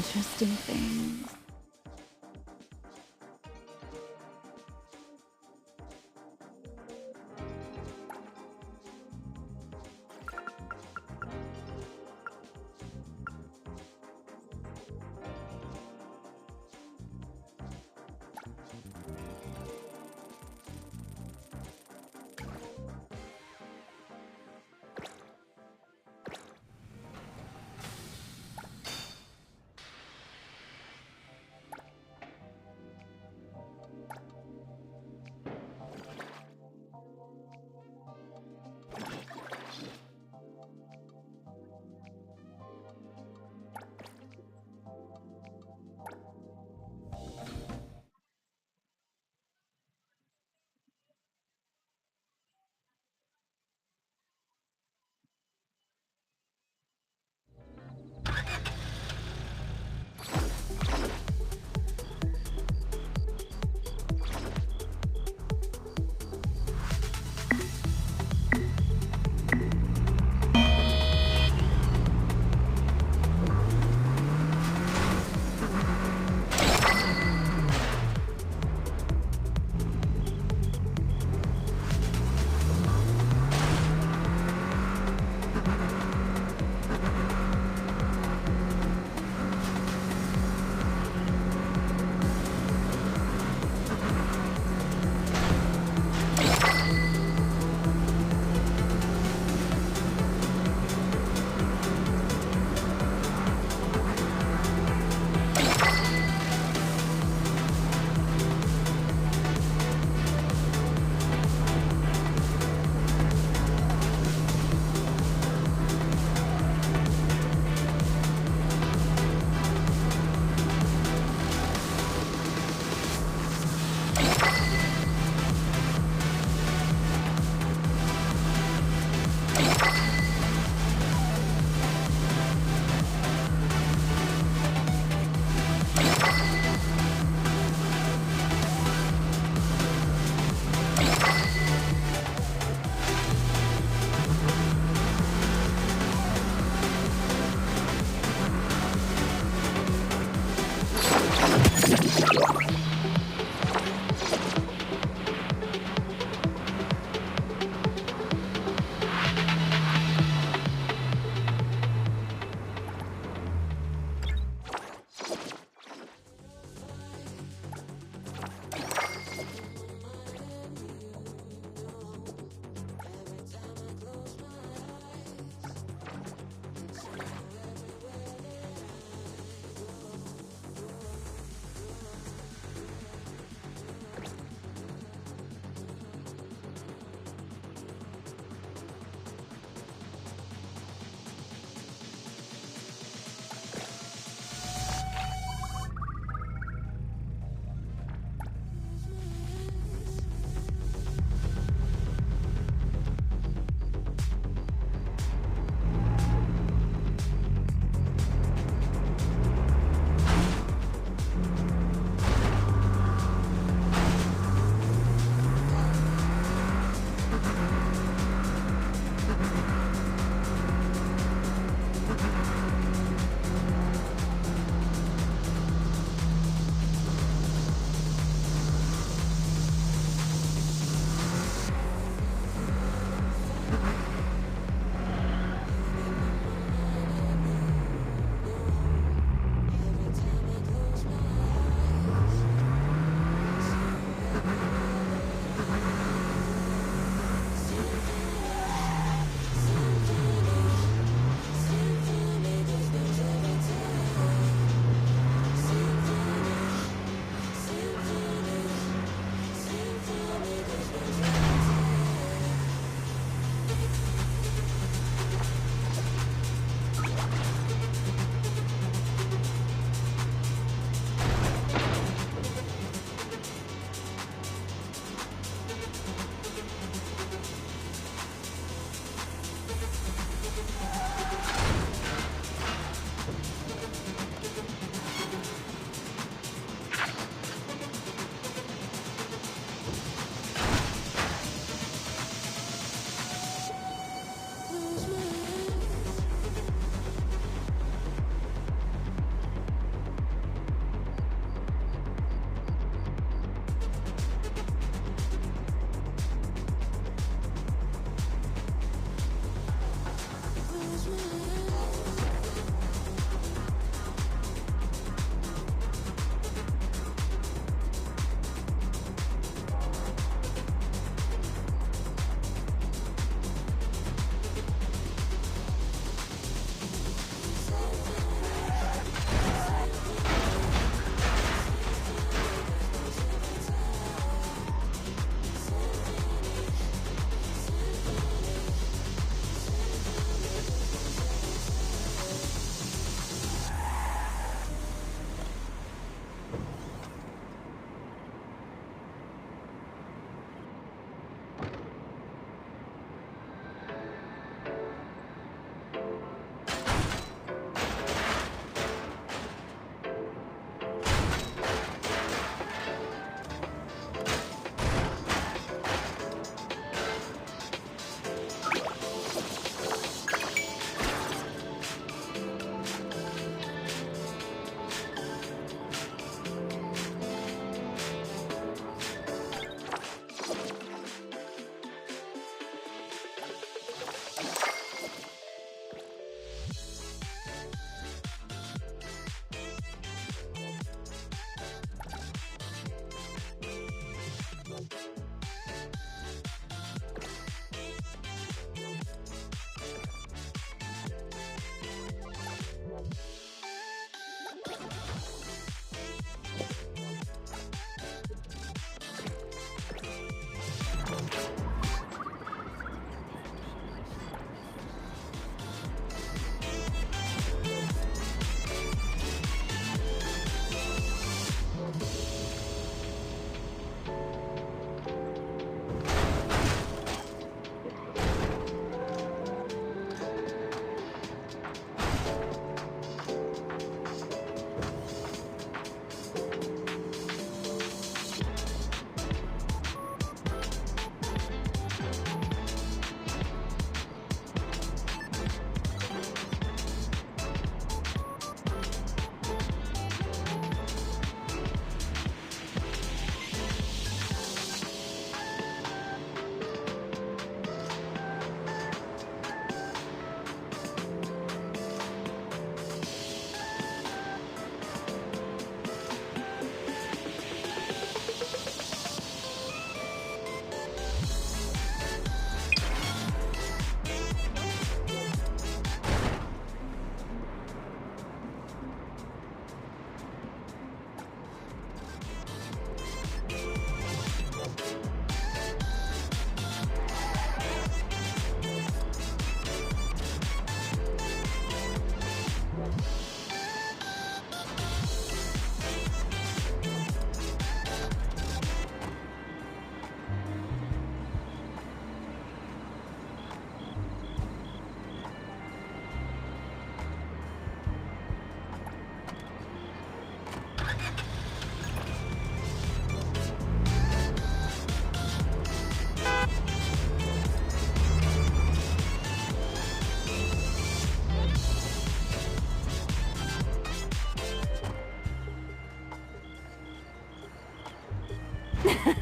interesting things. Stretching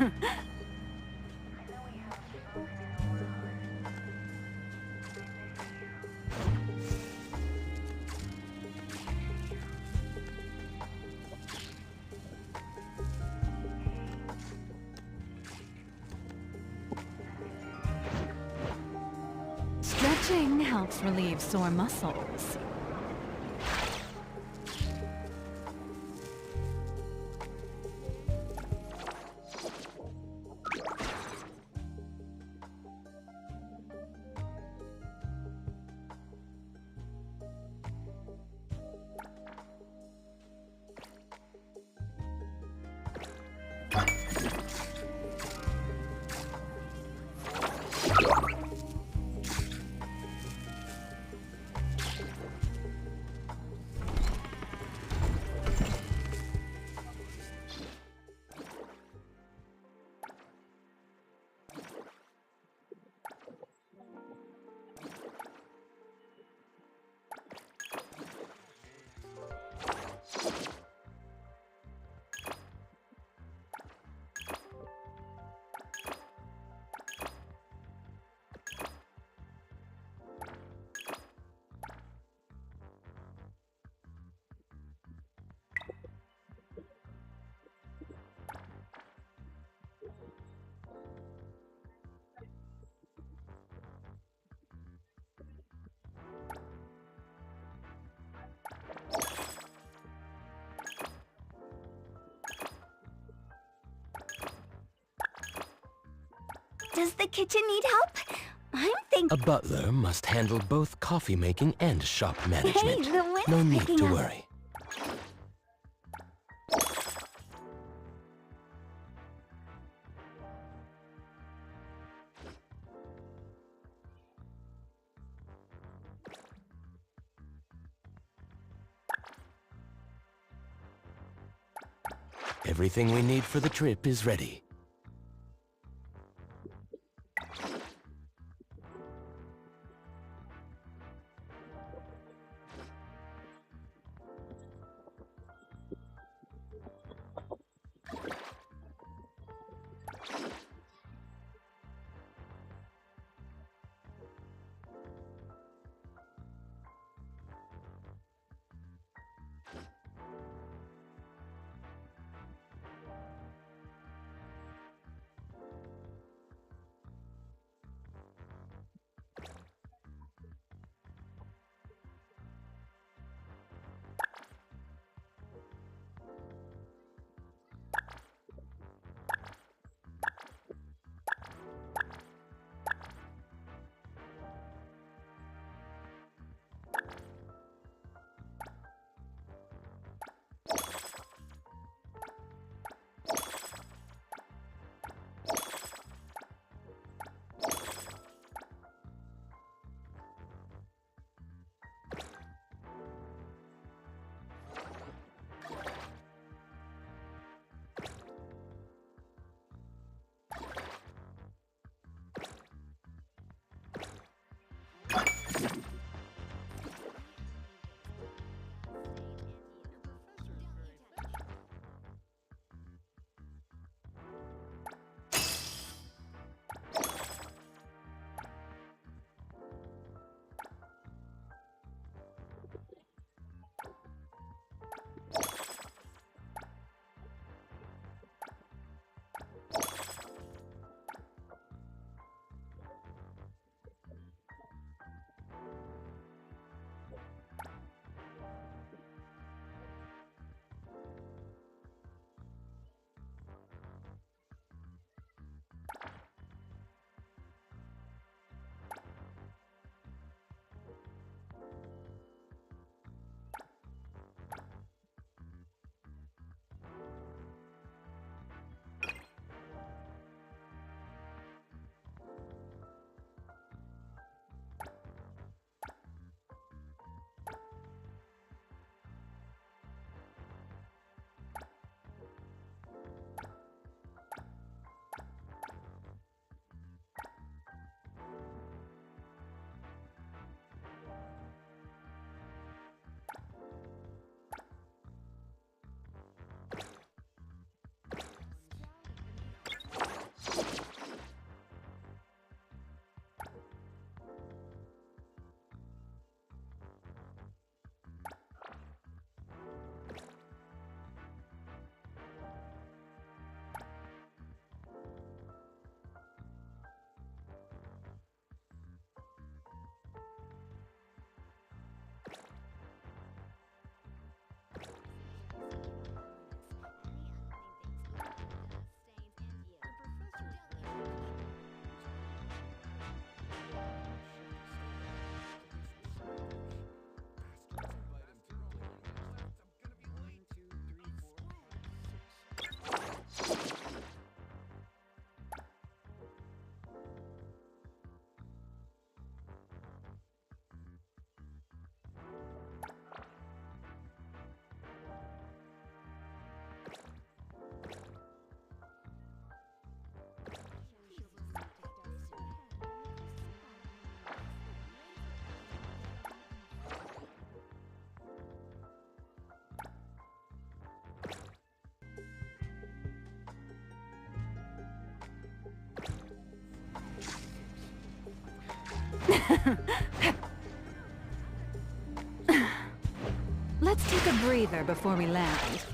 helps relieve sore muscles. Does the kitchen need help? I'm thinking... A butler must handle both coffee making and shop management. Hey, the wind's No need picking to up. worry. Everything we need for the trip is ready. Let's take a breather before we land.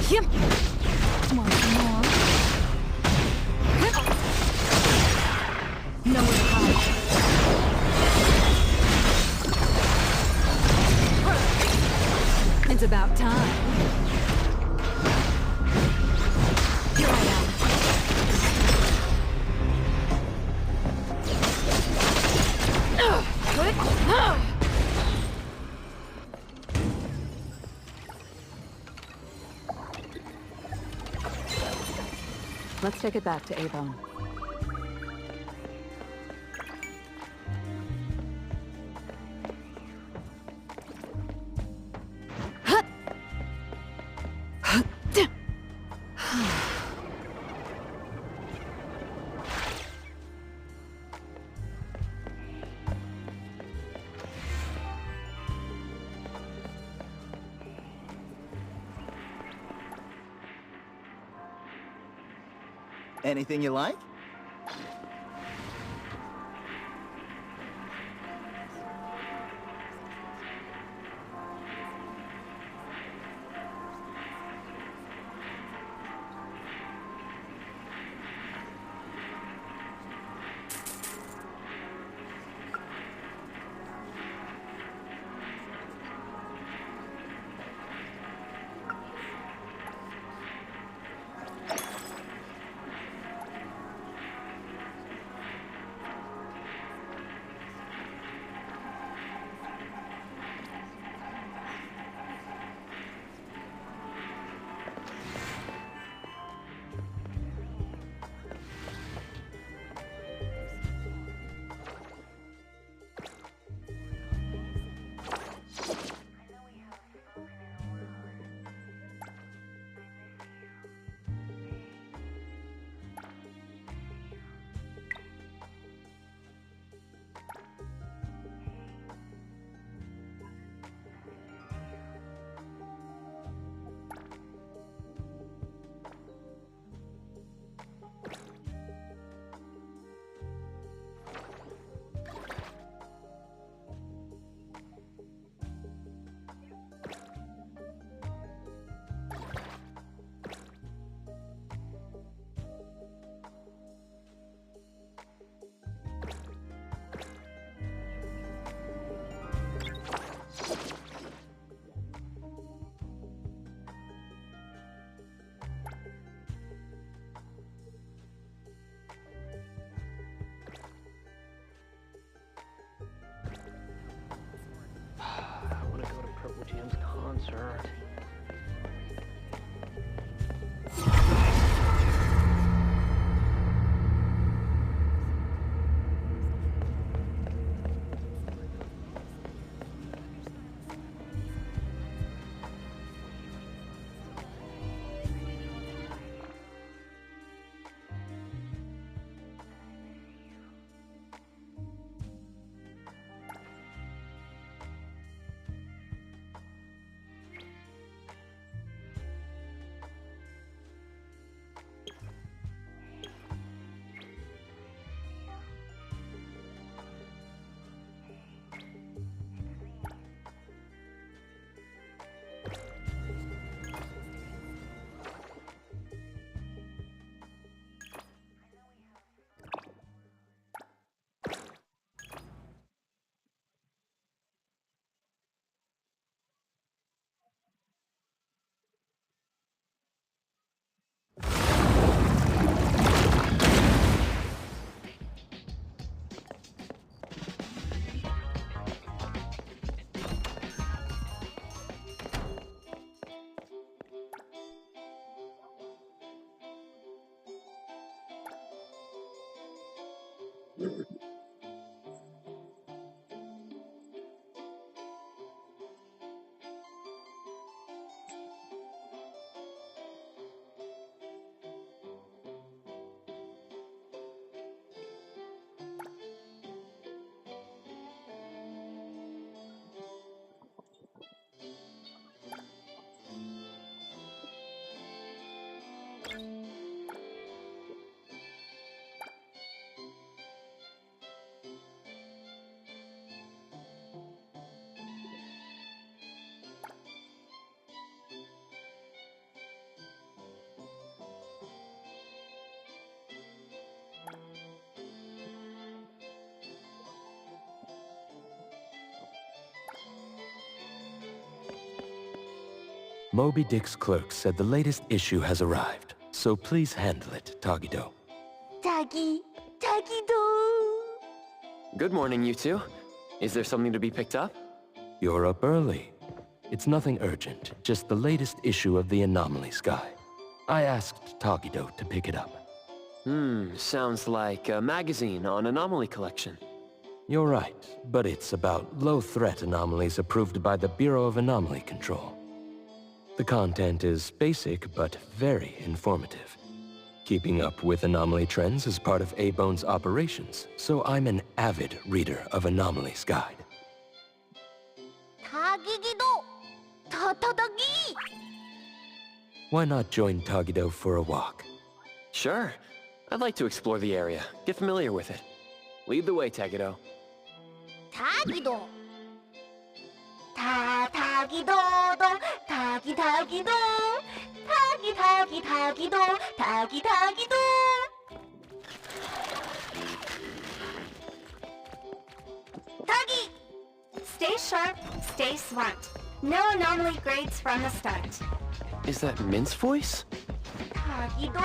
Yep. Once more. Nowhere to hide. It's about time. Here I am. Let's take it back to Avon. Anything you like? Moby Dick's clerk said the latest issue has arrived, so please handle it, Tagido. 자기도. Good morning, you two. Is there something to be picked up? You're up early. It's nothing urgent, just the latest issue of the Anomalies Guide. I asked Tagido to pick it up. Sounds like a magazine on anomaly collection. You're right, but it's about low-threat anomalies approved by the Bureau of Anomaly Control. The content is basic, but very informative. Keeping up with anomaly trends is part of A-Bone's operations, so I'm an avid reader of Anomalies Guide. 타기기도. 타타다기. Why not join Tagido for a walk? Sure. I'd like to explore the area, get familiar with it. Lead the way, Tagido. 타기도. 타기도도. 타기도. 타기도. 타기도. 타기. Stay sharp, stay smart. No anomaly grades from the start. Is that Mint's voice? 타기도.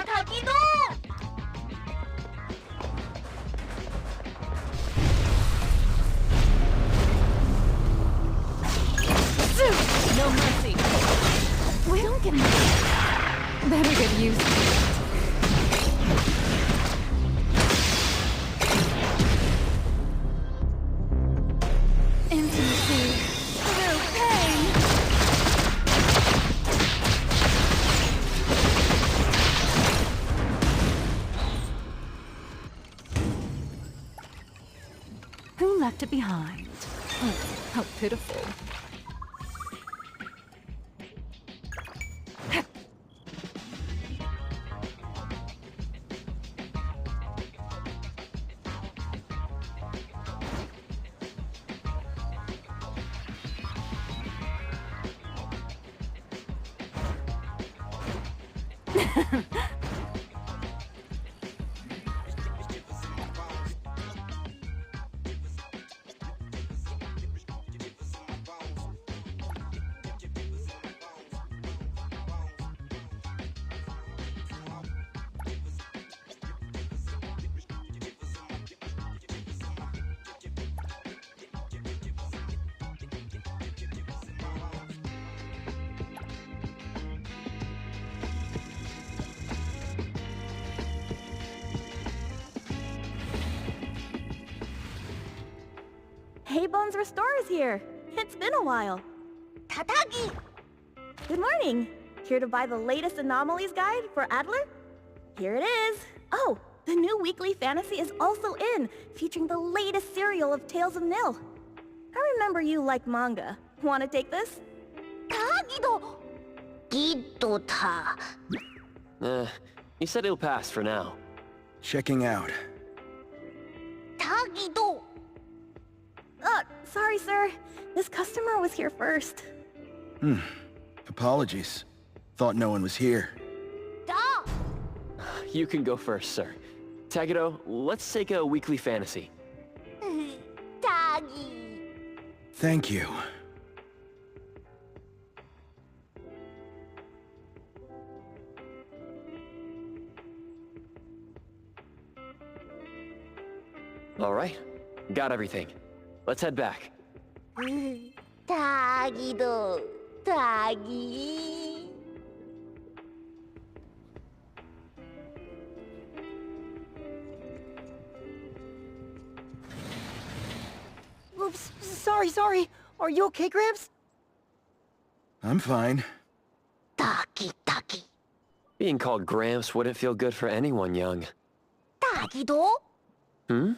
No mercy. Wait, don't get me. Better get used to it. Intimacy through pain. Who left it behind? Oh, how pitiful. Hey, Bones Restore is here. It's been a while. 타타기. Good morning. Here to buy the latest Anomalies Guide for Adler? Here it is. Oh, the new weekly fantasy is also in, featuring the latest serial of Tales of Nil. I remember you like manga. Want to take this? 타기도. 기도타. You said it'll pass for now. Checking out. 타기도. Sorry, sir. This customer was here first. Apologies. Thought no one was here. 다. You can go first, sir. Tagido, let's take a weekly fantasy. 타기. Thank you. All right, got everything. Let's head back. 타기도. 타기. Sorry. Are you okay, Gramps? I'm fine. Being called Gramps wouldn't feel good for anyone young. Hmm?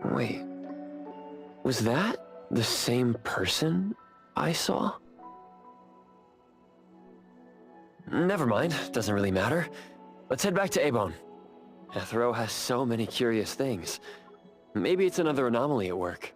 Wait. Was that the same person I saw? Never mind, doesn't really matter. Let's head back to Abon. Ethro has so many curious things. Maybe it's another anomaly at work.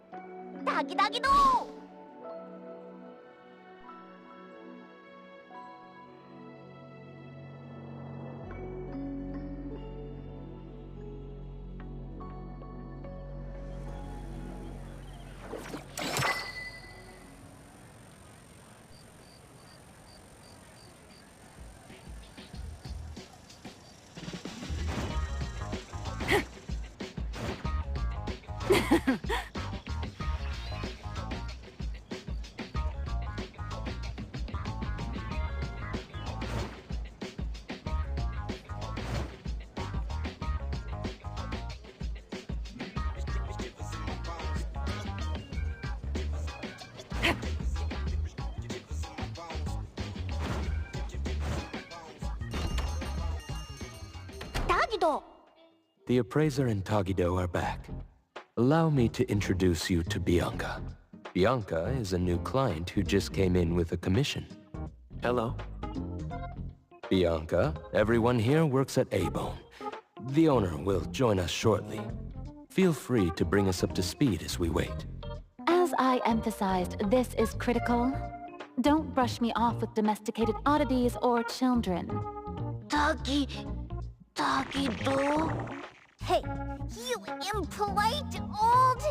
The appraiser and Tagido are back. Allow me to introduce you to Bianca. Bianca is a new client who just came in with a commission. Hello. Bianca, everyone here works at Abon. The owner will join us shortly. Feel free to bring us up to speed as we wait. As I emphasized, this is critical. Don't brush me off with domesticated oddities or children. Hey, you impolite old...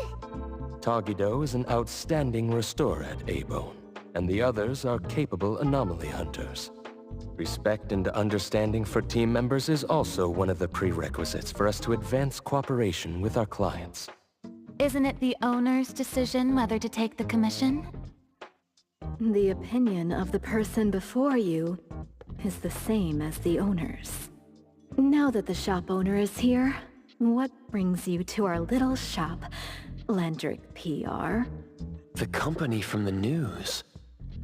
Tagido is an outstanding restorer at Abon, and the others are capable anomaly hunters. Respect and understanding for team members is also one of the prerequisites for us to advance cooperation with our clients. Isn't it the owner's decision whether to take the commission? The opinion of the person before you is the same as the owner's. Now that the shop owner is here, what brings you to our little shop, Landrick PR? The company from the news.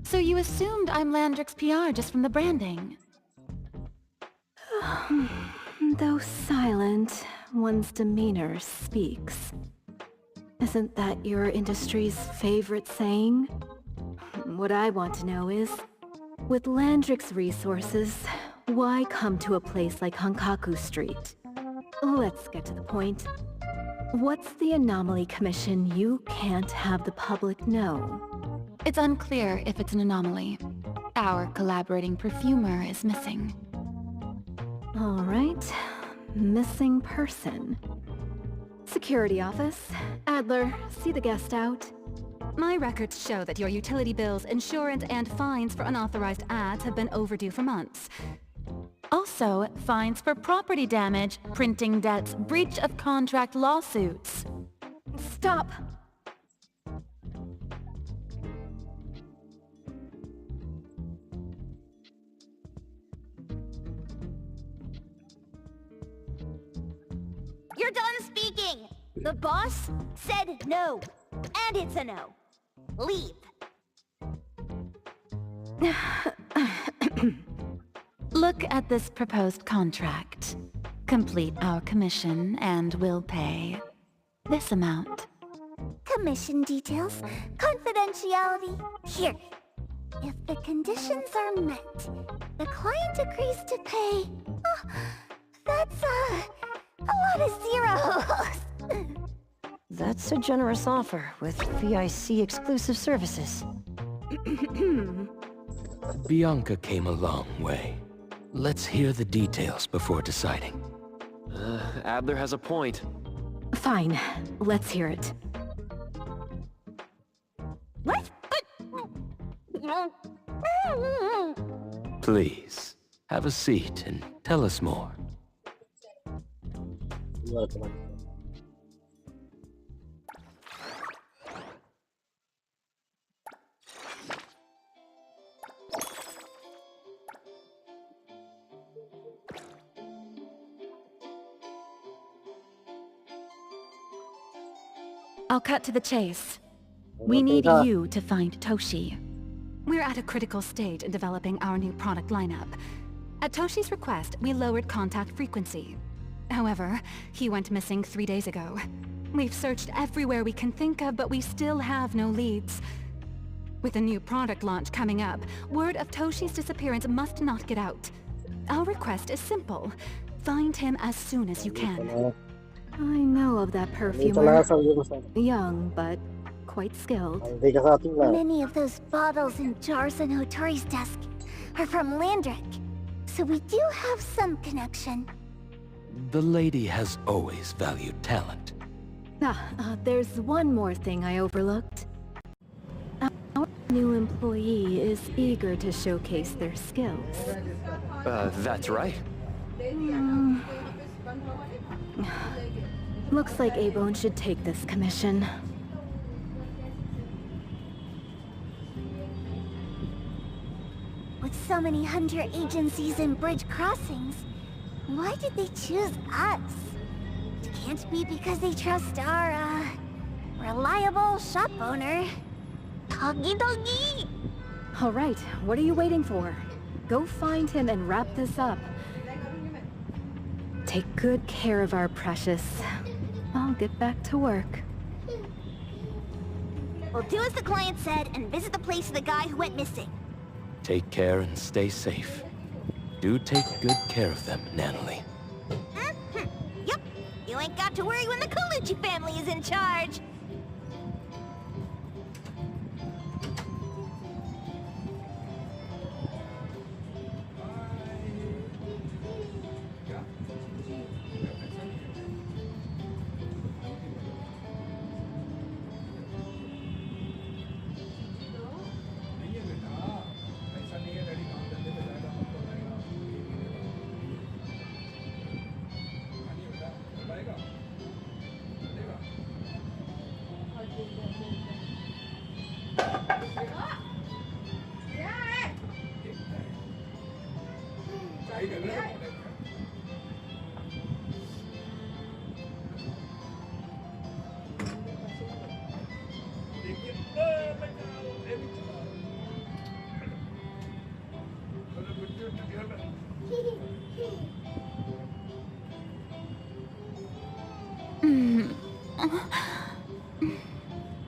So you assumed I'm Landrick's PR just from the branding? Though silent, one's demeanor speaks. Isn't that your industry's favorite saying? What I want to know is, with Landrick's resources, why come to a place like Hankaku Street? Let's get to the point. What's the anomaly commission you can't have the public know? It's unclear if it's an anomaly. Our collaborating perfumer is missing. All right. Missing person. Security office. Adler, see the guest out. My records show that your utility bills, insurance, and fines for unauthorized ads have been overdue for months. Also, fines for property damage, printing debts, breach of contract lawsuits. Stop! You're done speaking! The boss said no. And it's a no. Leave. Look at this proposed contract. Complete our commission and we'll pay this amount. Commission details, confidentiality. Here. If the conditions are met, the client agrees to pay. Oh, that's a lot of zeros. That's a generous offer with VIC exclusive services. Bianca came a long way. Let's hear the details before deciding. Adler has a point. Fine. Let's hear it. What? Please, have a seat and tell us more. I'll cut to the chase. We need you to find Toshi. We're at a critical stage in developing our new product lineup. At Toshi's request, we lowered contact frequency. However, he went missing 3 days ago. We've searched everywhere we can think of, but we still have no leads. With a new product launch coming up, word of Toshi's disappearance must not get out. Our request is simple. Find him as soon as you can. I know of that perfumer. Young, but quite skilled. Many of those bottles and jars on Hotori's desk are from Landrick, so we do have some connection. The lady has always valued talent. There's one more thing I overlooked. Our new employee is eager to showcase their skills. That's right. Looks like Abone should take this commission. With so many hunter agencies and bridge crossings, why did they choose us? It can't be because they trust our, reliable shop owner. ChaoticDye! Alright, what are you waiting for? Go find him and wrap this up. Take good care of our precious. I'll get back to work. We'll do as the client said and visit the place of the guy who went missing. Take care and stay safe. Do take good care of them, Nanalie. Yep, you ain't got to worry when the Colucci family is in charge.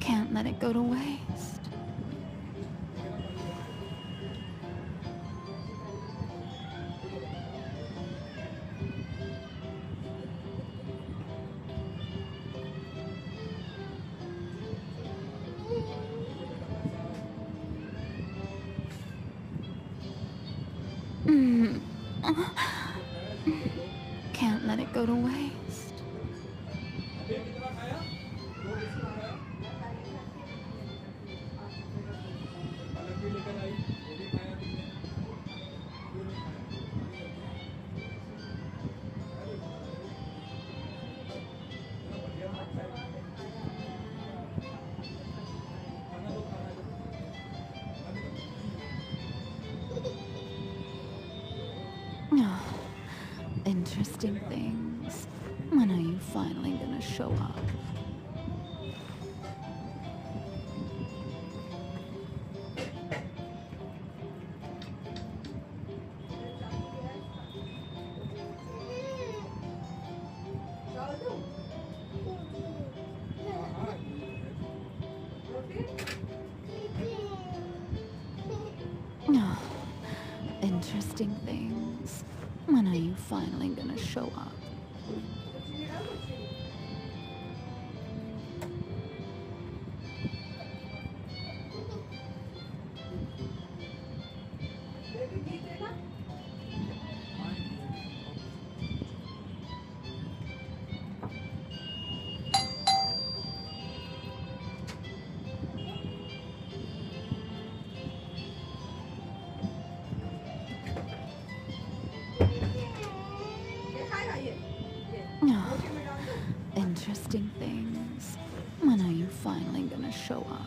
Can't let it go to waste. Can't let it go to waste. Interesting things. When are you finally gonna show up? Interesting things. When are you finally gonna show up? Interesting things. When are you finally gonna show up?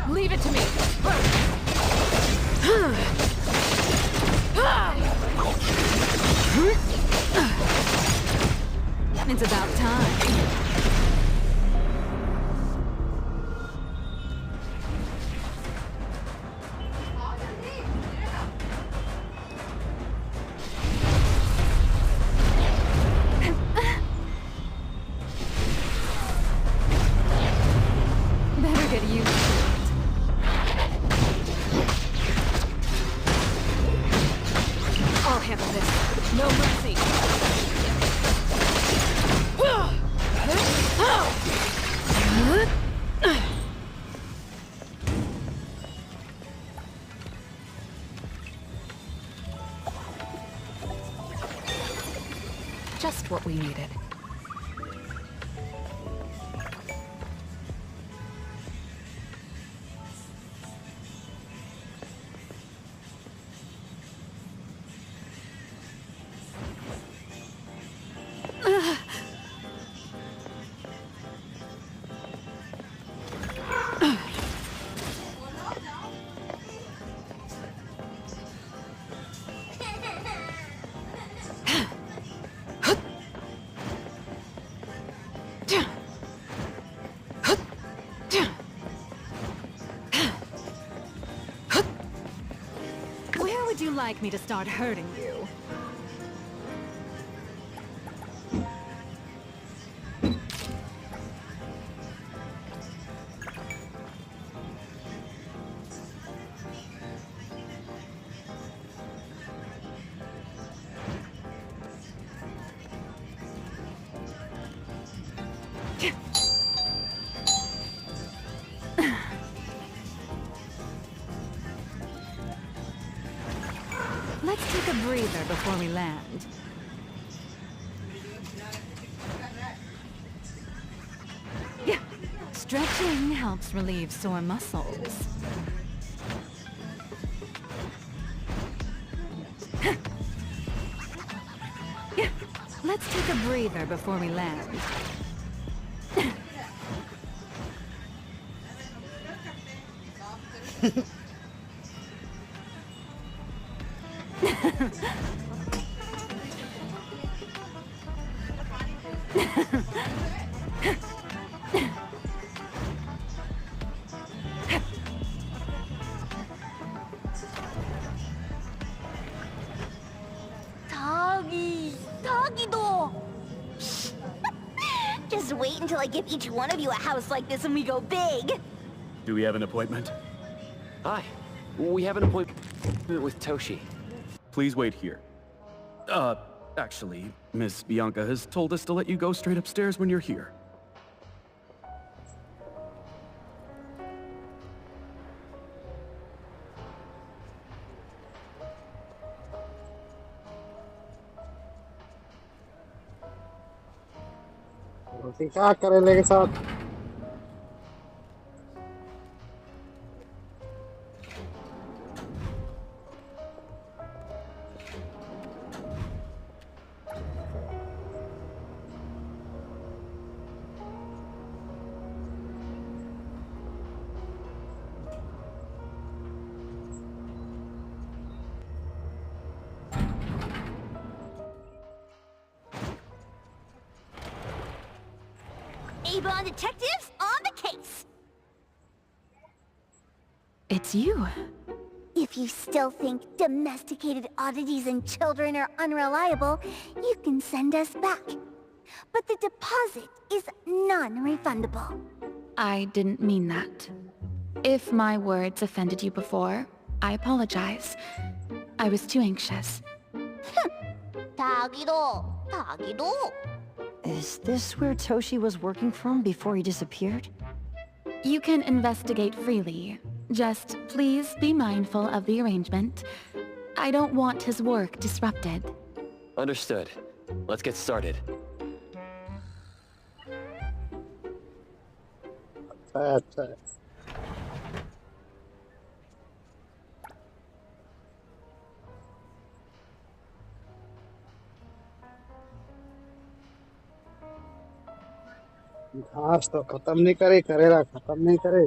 Leave it to me. It's about time. Better get used to it. I'll handle this. No mercy. Just what we needed. Where would you like me to start hurting you? Let's take a breather before we land. Yeah, stretching helps relieve sore muscles. Yeah, let's take a breather before we land. Just wait until I give each one of you a house like this and we go big. Do we have an appointment? Hi. We have an appointment with Toshi. Please wait here. Actually, Miss Bianca has told us to let you go straight upstairs when you're here. क्या करेले के साथ Ebon detectives on the case! It's you. If you still think domesticated oddities and children are unreliable, you can send us back. But the deposit is non-refundable. I didn't mean that. If my words offended you before, I apologize. I was too anxious. 다기도. Is this where Toshi was working from before he disappeared? You can investigate freely. Just please be mindful of the arrangement. I don't want his work disrupted. Understood. Let's get started. अच्छा है. घास तो खत्म नहीं करे, करेला खत्म नहीं करे.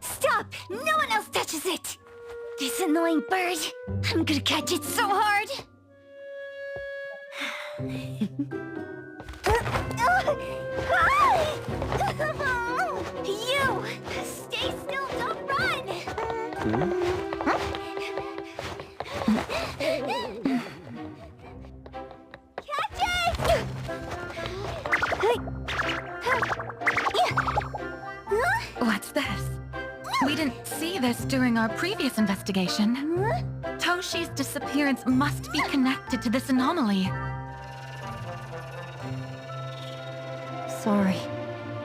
Stop! No one else touches it! This annoying bird. I'm gonna catch it so hard. You! Stay still, don't run! Catch it! What's this? We didn't see this during our previous investigation. Toshi's disappearance must be connected to this anomaly. Sorry.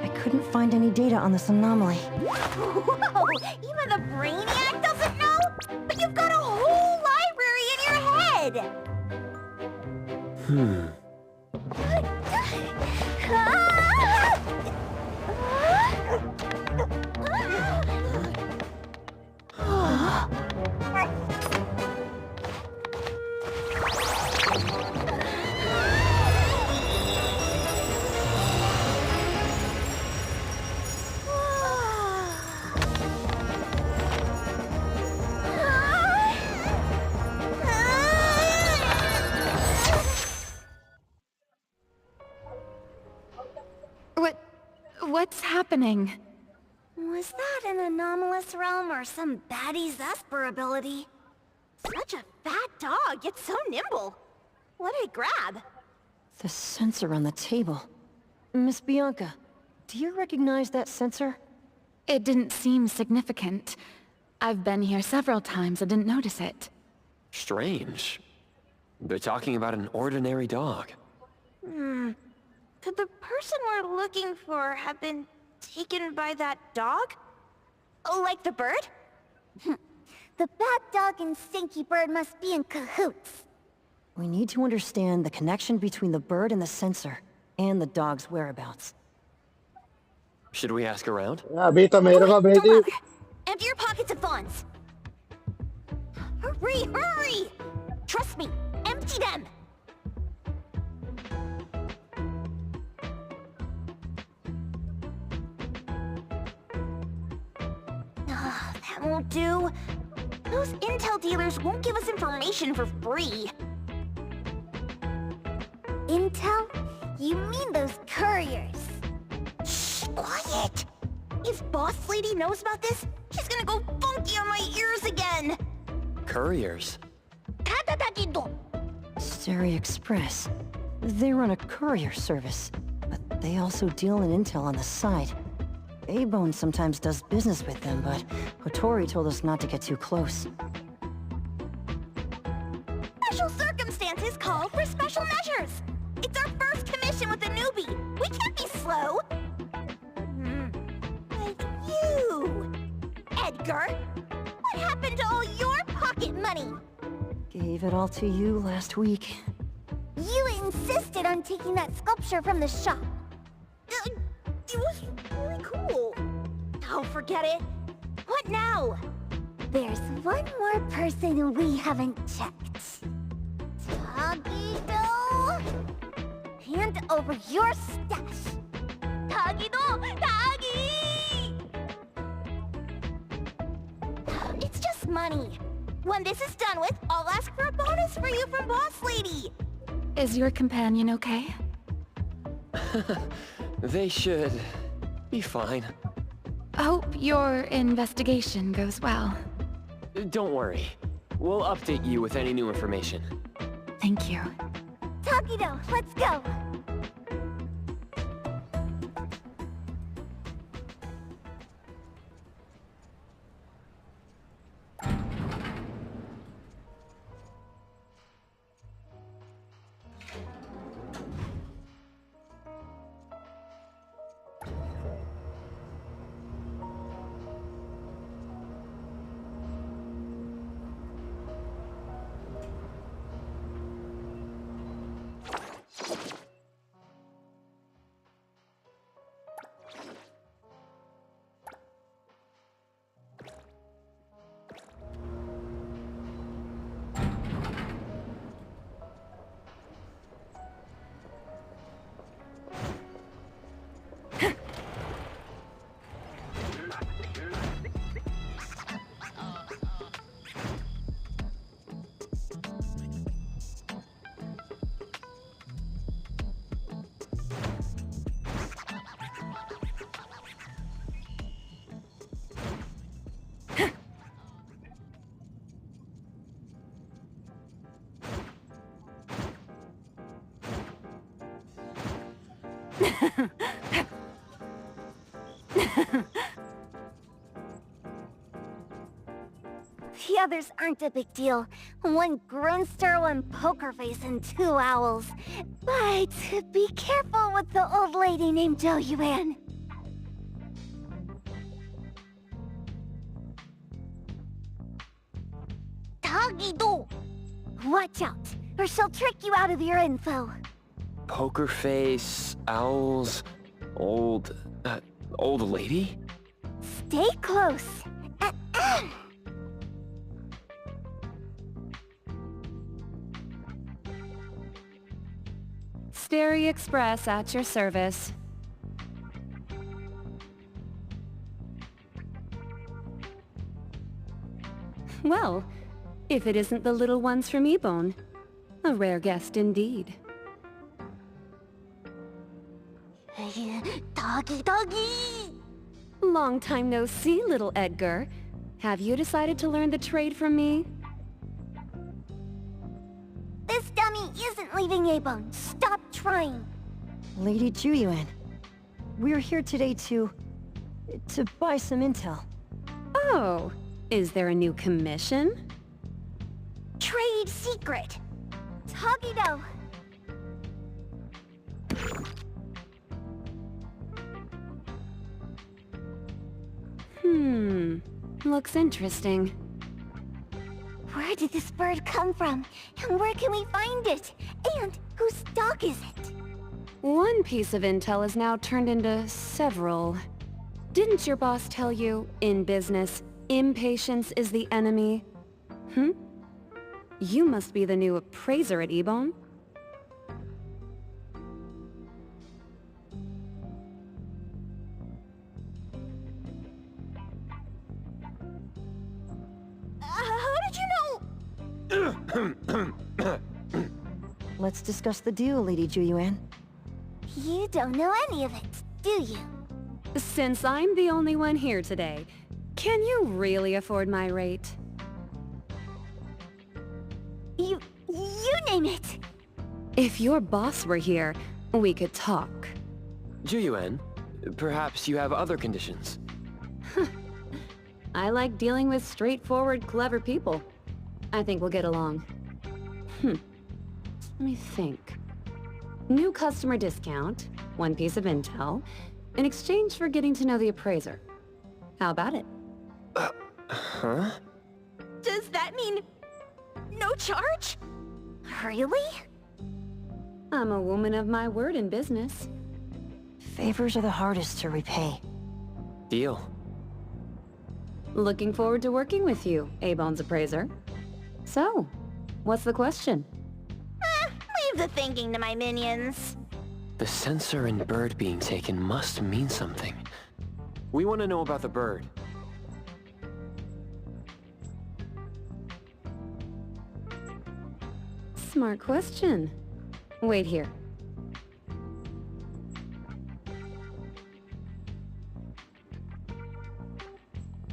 I couldn't find any data on this anomaly. Whoa! Even the brainiac doesn't know? But you've got a whole library in your head! What's happening? Was that an anomalous realm or some baddie's Esper ability? Such a fat dog, yet so nimble. What did it grab? The sensor on the table. Miss Bianca, do you recognize that sensor? It didn't seem significant. I've been here several times and didn't notice it. Strange. They're talking about an ordinary dog. Could the person we're looking for have been taken by that dog? Oh, like the bird? The bad dog and stinky bird must be in cahoots. We need to understand the connection between the bird and the sensor, and the dog's whereabouts. Should we ask around? अभी तो मेरे को Don't भेजी. bother. Empty your pockets of funds. Hurry, hurry! Trust me, empty them! that won't do. Those intel dealers won't give us information for free. Intel? You mean those couriers? Shh, quiet! If Boss Lady knows about this, she's gonna go funky on my ears again! Couriers? Stereo Express. They run a courier service, but they also deal in intel on the side. A-Bone sometimes does business with them, but Hotori told us not to get too close. Special circumstances call for special measures! It's our first commission with a newbie! We can't be slow! But you... Edgar! What happened to all your pocket money? Gave it all to you last week. You insisted on taking that sculpture from the shop. It was really cool. Oh, forget it. What now? There's one more person we haven't checked. Tagido! Hand over your stash. Tagido! Tagi! It's just money. When this is done with, I'll ask for a bonus for you from Boss Lady. Is your companion okay? They should be fine. Hope your investigation goes well. Don't worry. We'll update you with any new information. Thank you. Tagido, let's go. The others aren't a big deal. One grunster, one poker face, and 2 owls. But be careful with the old lady named Jo-Yuan. Tagido! Watch out, or she'll trick you out of your info. Poker face, owls, old lady? Stay close. Stereo Express at your service. Well, if it isn't the little ones from Ebone. A rare guest indeed. Doggy! Long time no see, little Edgar. Have you decided to learn the trade from me? This dummy isn't leaving Ebone. Stop trying. Lady Ju-Yuan, we're here today to buy some intel. Oh, is there a new commission? Trade secret. Tagido. Looks interesting. Where did this bird come from? And where can we find it? And whose stock is it? One piece of intel is now turned into several. Didn't your boss tell you, in business, impatience is the enemy? You must be the new appraiser at Ebone. let's discuss the deal, Lady Juyuan. You don't know any of it, do you? Since I'm the only one here today, can you really afford my rate? You name it! If your boss were here, we could talk. Juyuan, perhaps you have other conditions. I like dealing with straightforward, clever people. I think we'll get along. Let me think. New customer discount, 1 piece of intel, in exchange for getting to know the appraiser. How about it? Huh? Does that mean no charge? Really? I'm a woman of my word in business. Favors are the hardest to repay. Deal. Looking forward to working with you, A-Bone's appraiser. So, what's the question? Leave the thinking to my minions. The sensor and bird being taken must mean something. We want to know about the bird. Smart question. Wait here.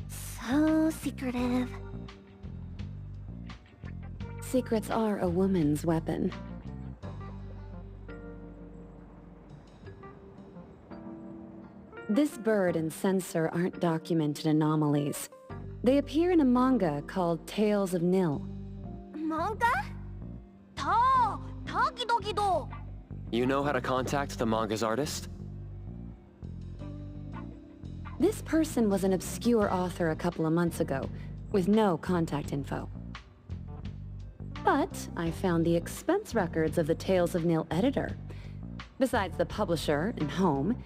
So secretive. Secrets are a woman's weapon. This bird and sensor aren't documented anomalies. They appear in a manga called Tales of Nil. Manga? Takidokido! You know how to contact the manga's artist? This person was an obscure author a couple of months ago, with no contact info. But I found the expense records of the Tales of Nil editor. Besides the publisher and home,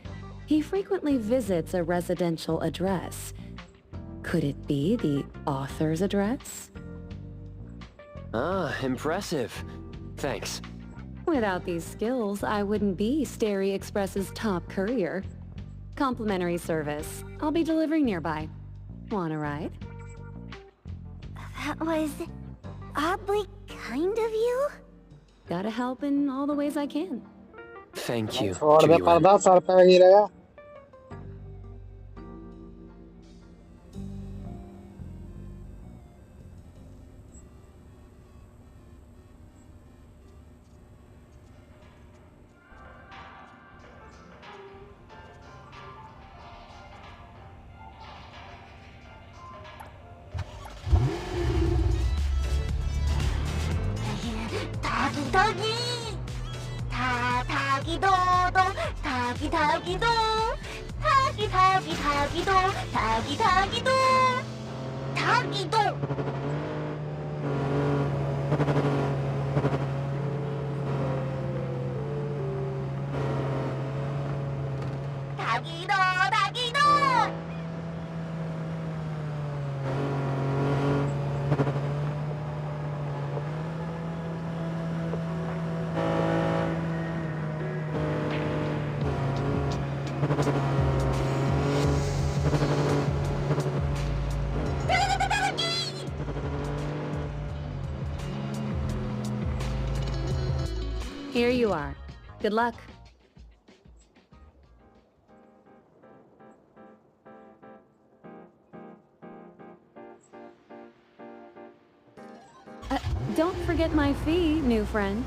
he frequently visits a residential address. Could it be the author's address? Ah, impressive. Thanks. Without these skills, I wouldn't be Starry Express's top courier. Complimentary service. I'll be delivering nearby. Want a ride? That was oddly kind of you? Gotta help in all the ways I can. Thank you, छोड़ दे Juyuan. पर्दा sir पे गिरेगा Tagi-tagi! Ta-tagi-do-do! Tagi-tagi-do! Tagi-tagi-tagi-do! Tagi-tagi-do! Tagi-do! Tagi-do! Tagi-do! Here you are. Good luck. Don't forget my fee, new friend.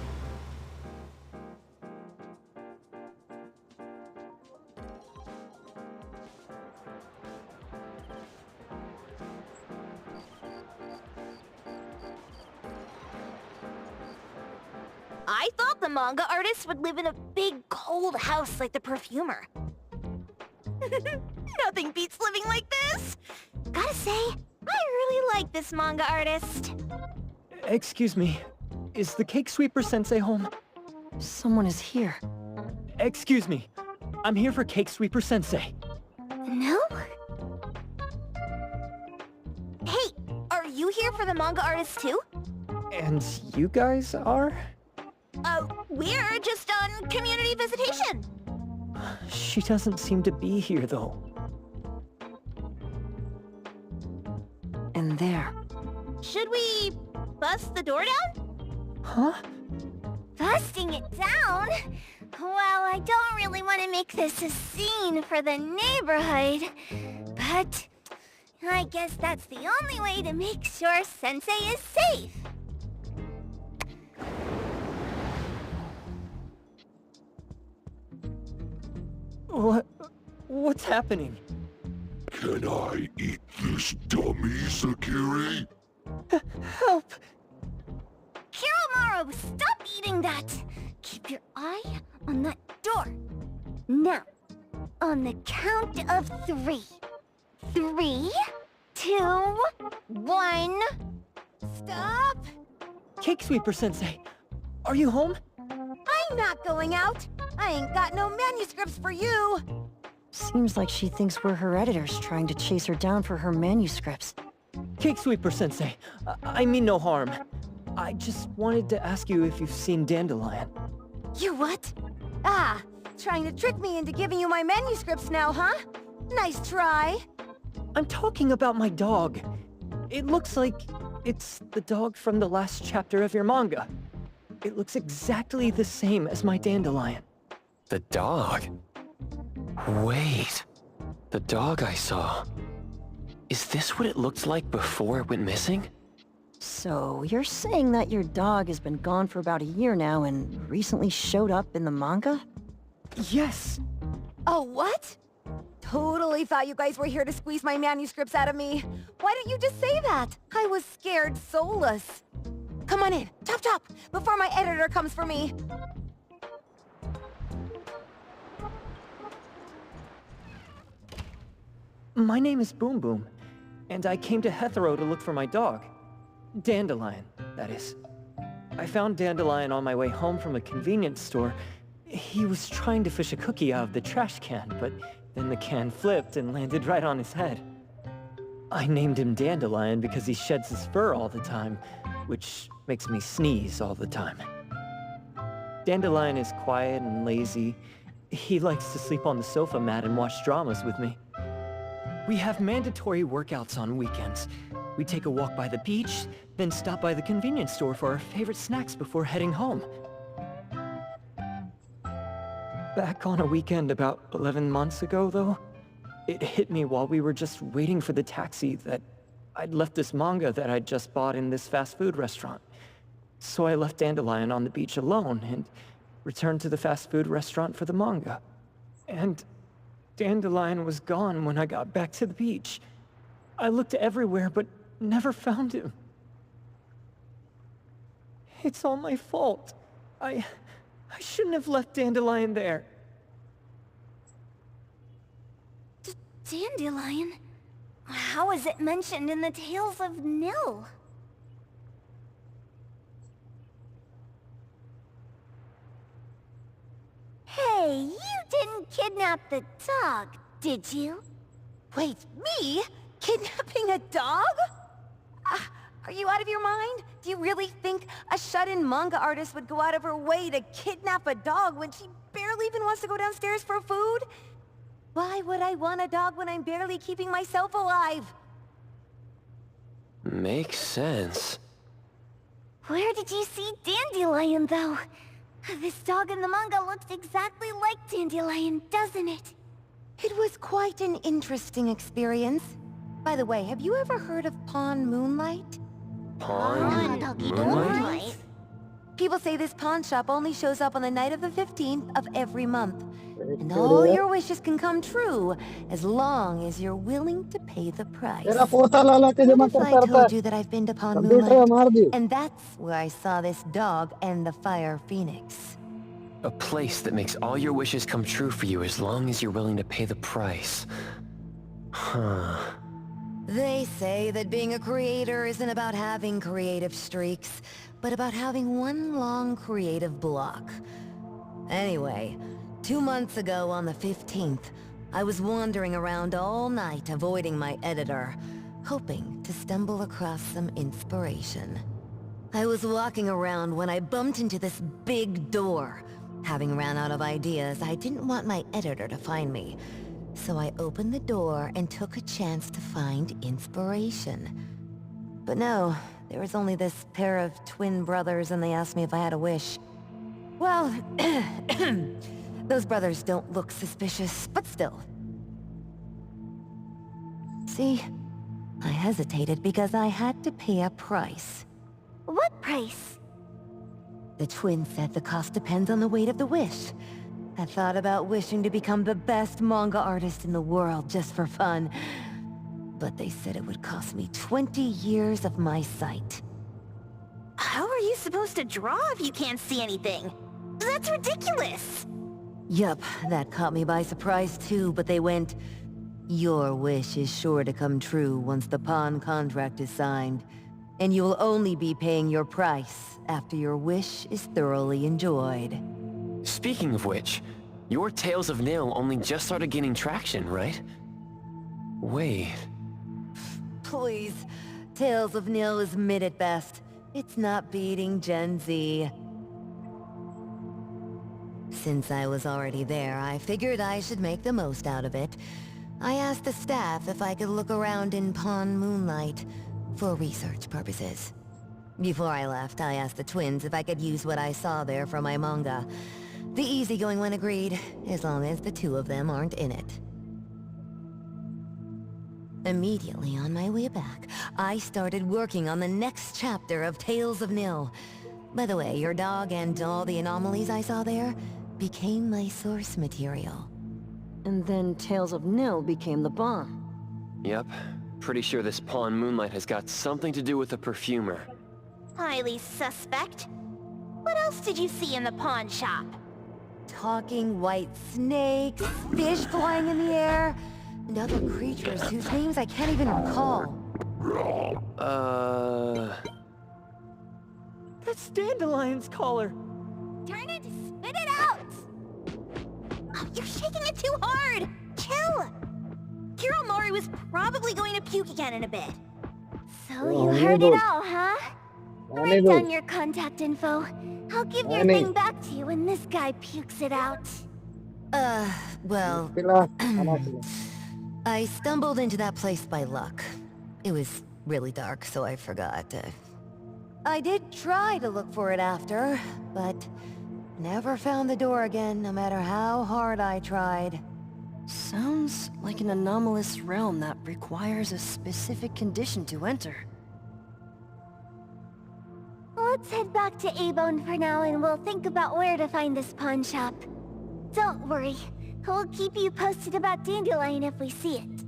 I thought the manga artist would live in a big, cold house like the perfumer. Nothing beats living like this! Gotta say, I really like this manga artist. Excuse me. Is the Cake Sweeper Sensei home? Someone is here. Excuse me. I'm here for Cake Sweeper Sensei. No? Hey, are you here for the manga artist too? And you guys are? We're just on community visitation. She doesn't seem to be here, though. And there. Should we bust the door down? Huh? That busting it down. Well, I don't really want to make this a scene for the neighborhood, but I guess that's the only way to make sure Sensei is safe. What's happening? Can I eat this dummy, Sakiri? Help! Kiromaru, stop eating that! Keep your eye on that door. Now, on the count of 3. 3, 2, 1... Stop! Cake Sweeper Sensei, are you home? I'm not going out. I ain't got no manuscripts for you. Seems like she thinks we're her editors trying to chase her down for her manuscripts. Cake Sweeper Sensei, I mean no harm. I just wanted to ask you if you've seen Dandelion. You what? Ah, trying to trick me into giving you my manuscripts now, huh? Nice try. I'm talking about my dog. It looks like it's the dog from the last chapter of your manga. It looks exactly the same as my Dandelion. The dog? Wait. The dog I saw. Is this what it looked like before it went missing? So, you're saying that your dog has been gone for about a year now and recently showed up in the manga? Yes! Oh, what? Totally thought you guys were here to squeeze my manuscripts out of me. Why didn't you just say that? I was scared soulless. Come on in, chop chop, before my editor comes for me. My name is Boom Boom, and I came to Hethero to look for my dog. Dandelion, that is. I found Dandelion on my way home from a convenience store. He was trying to fish a cookie out of the trash can, but then the can flipped and landed right on his head. I named him Dandelion because he sheds his fur all the time, which makes me sneeze all the time. Dandelion is quiet and lazy. He likes to sleep on the sofa mat and watch dramas with me. We have mandatory workouts on weekends. We take a walk by the beach, then stop by the convenience store for our favorite snacks before heading home. Back on a weekend about 11 months ago, though, it hit me while we were just waiting for the taxi that I'd left this manga that I'd just bought in this fast food restaurant. So I left Dandelion on the beach alone and returned to the fast food restaurant for the manga. And Dandelion was gone when I got back to the beach. I looked everywhere, but never found him. It's all my fault. I shouldn't have left Dandelion there. Dandelion? How is it mentioned in the Tales of Nil? Hey, you didn't kidnap the dog, did you? Wait, me? Kidnapping a dog? Are you out of your mind? Do you really think a shut-in manga artist would go out of her way to kidnap a dog when she barely even wants to go downstairs for food? Why would I want a dog when I'm barely keeping myself alive? Makes sense. Where did you see Dandelion, though? This dog in the manga looks exactly like Dandelion, doesn't it? It was quite an interesting experience. By the way, have you ever heard of Pawn Moonlight? Pawn Moonlight? People say this pawn shop only shows up on the night of the 15th of every month. And all your wishes can come true, as long as you're willing to pay the price. What if I told you that I've been to Pawn Moonlight? And that's where I saw this dog and the Fire Phoenix. A place that makes all your wishes come true for you as long as you're willing to pay the price. Huh. They say that being a creator isn't about having creative streaks, but about having one long creative block. Anyway, 2 months ago on the 15th, I was wandering around all night avoiding my editor, hoping to stumble across some inspiration. I was walking around when I bumped into this big door. Having ran out of ideas, I didn't want my editor to find me. So I opened the door and took a chance to find inspiration. But no, there was only this pair of twin brothers and they asked me if I had a wish. Well, those brothers don't look suspicious, but still. See? I hesitated because I had to pay a price. What price? The twins said the cost depends on the weight of the wish. I thought about wishing to become the best manga artist in the world just for fun. But they said it would cost me 20 years of my sight. How are you supposed to draw if you can't see anything? That's ridiculous! Yup, that caught me by surprise too, but they went, "Your wish is sure to come true once the pawn contract is signed, and you'll only be paying your price after your wish is thoroughly enjoyed." Speaking of which, your Tales of Nil only just started gaining traction, right? Wait... Please, Tales of Nil is mid at best. It's not beating Gen Z. Since I was already there, I figured I should make the most out of it. I asked the staff if I could look around in Pawn Moonlight for research purposes. Before I left, I asked the twins if I could use what I saw there for my manga. The easygoing one agreed, as long as the two of them aren't in it. Immediately on my way back, I started working on the next chapter of Tales of Nil. By the way, your dog and all the anomalies I saw there became my source material. And then Tales of Nil became the bomb. Yep. Pretty sure this Pawn Moonlight has got something to do with the perfumer. Highly suspect. What else did you see in the pawn shop? Talking white snakes, fish flying in the air, and other creatures whose names I can't even recall. That's Dandelion's collar. Turn it, spit it out! Oh, you're shaking it too hard! Chill! Kiromaru was probably going to puke again in a bit. So you heard it all, huh? Write down your contact info. I'll give your thing back to you when this guy pukes it out. Well... I stumbled into that place by luck. It was really dark, so I forgot. I did try to look for it after, but never found the door again, no matter how hard I tried. Sounds like an anomalous realm that requires a specific condition to enter. Let's head back to A-Bone for now and we'll think about where to find this pawn shop. Don't worry, we'll keep you posted about Dandelion if we see it.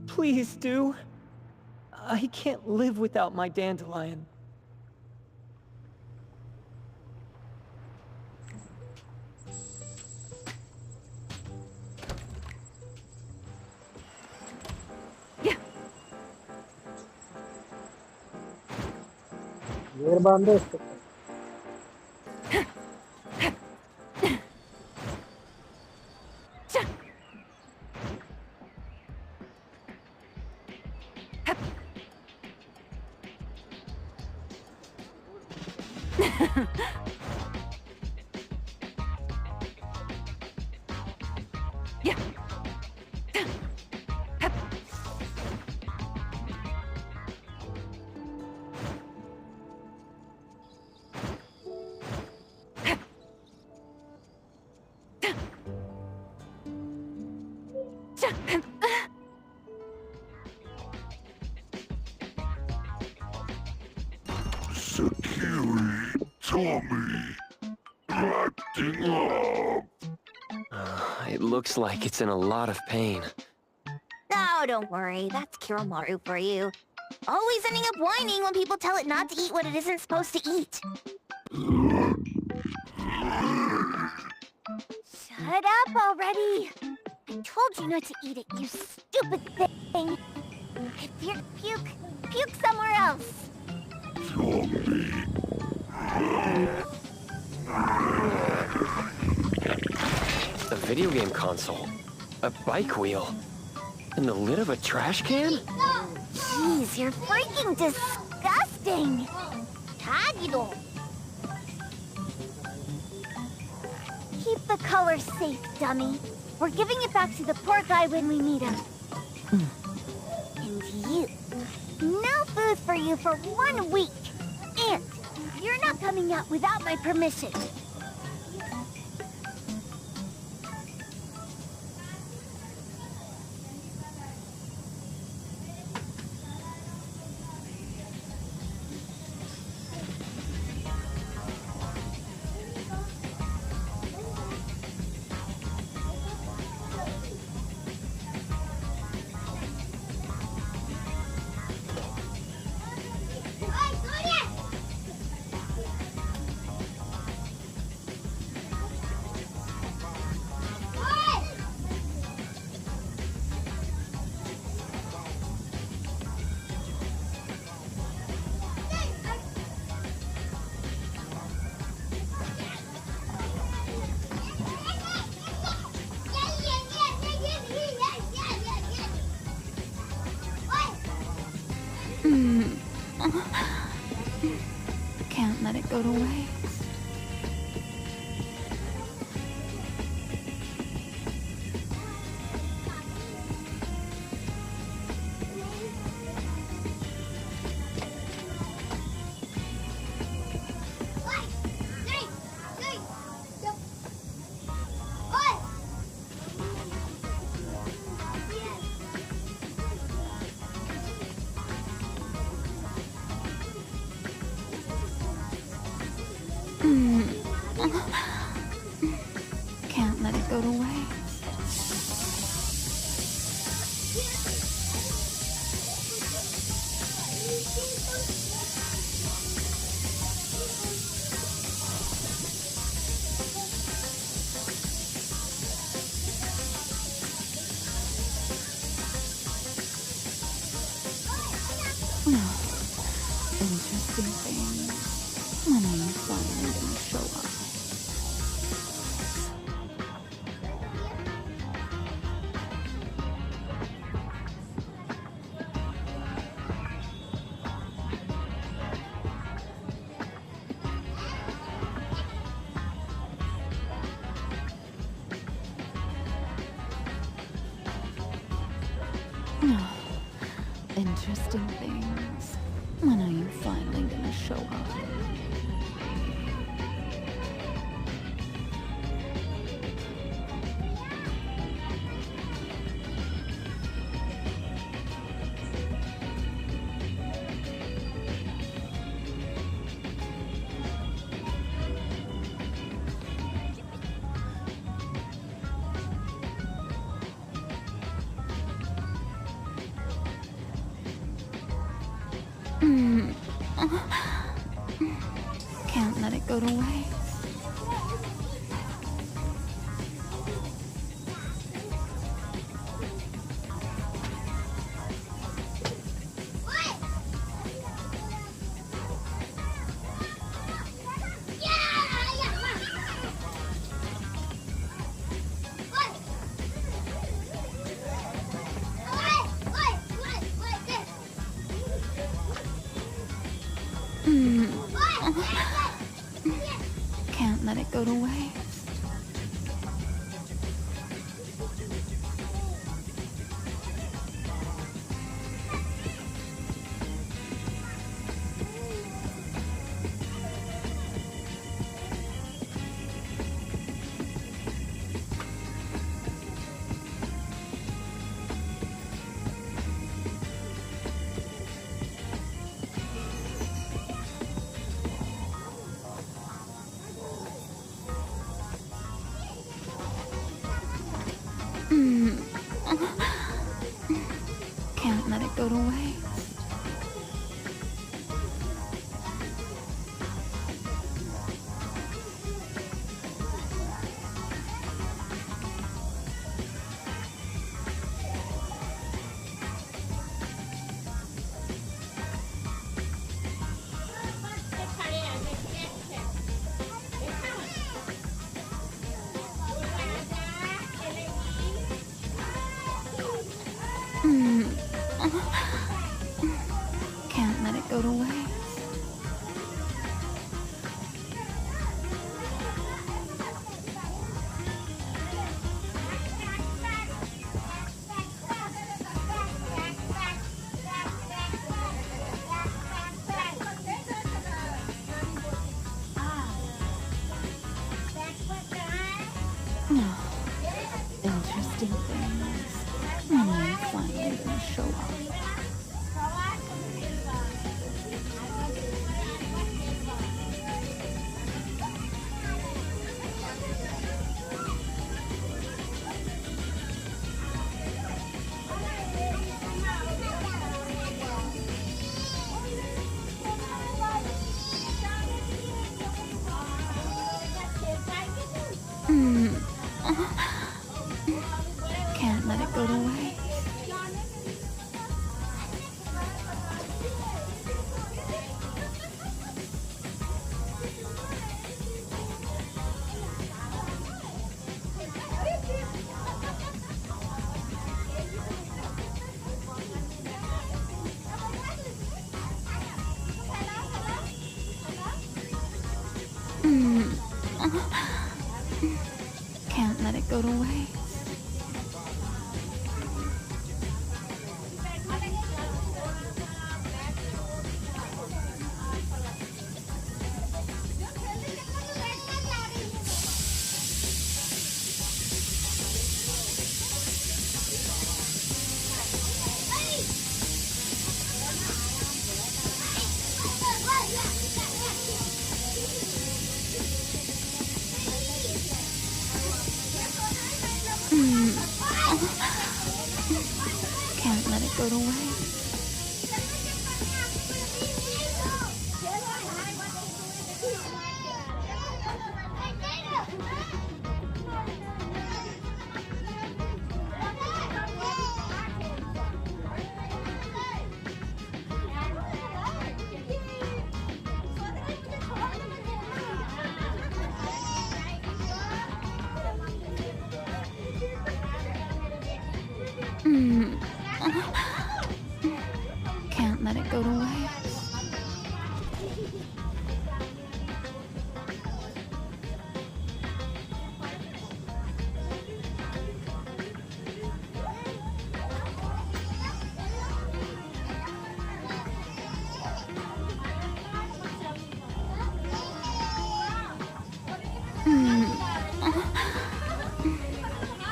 Please do. I can't live without my Dandelion. Sakiri, Tommy, acting up. It looks like it's in a lot of pain. Oh, don't worry, that's Kiromaru for you. Always ending up whining when people tell it not to eat what it isn't supposed to eat. Shut up already! I told you not to eat it, you stupid thing! If you're puke somewhere else! A video game console, a bike wheel, and the lid of a trash can? Jeez, you're freaking disgusting! Tagido! Keep the color safe, dummy. We're giving it back to the poor guy when we meet him. And you. No food for you for 1 week. And you're not coming out without my permission. go to waste. Can't let it go to waste. Interesting things. When are you finally gonna show up? Interesting things. When are you finally gonna show up? Can't let it go to waste. Can't let it go to waste. Can't let it go to waste. Can't let it go to waste. Interesting things. When are you finally gonna show up? Can't let it go to waste. Can't let it go to waste. Can't let it go to waste. Can't let it go to waste.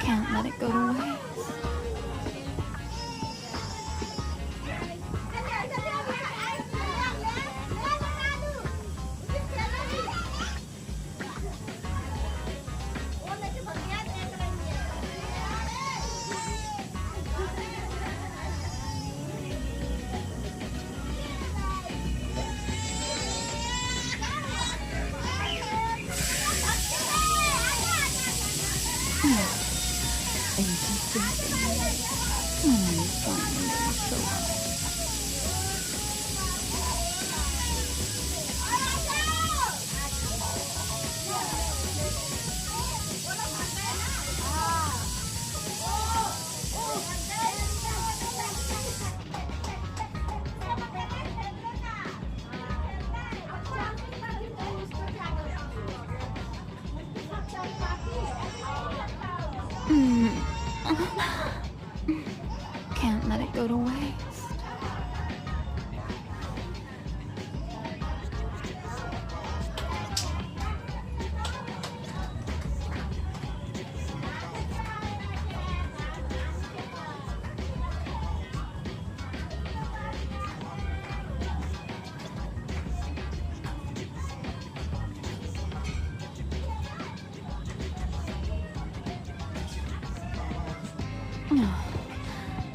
Can't let it go to waste. Can't let it go to waste.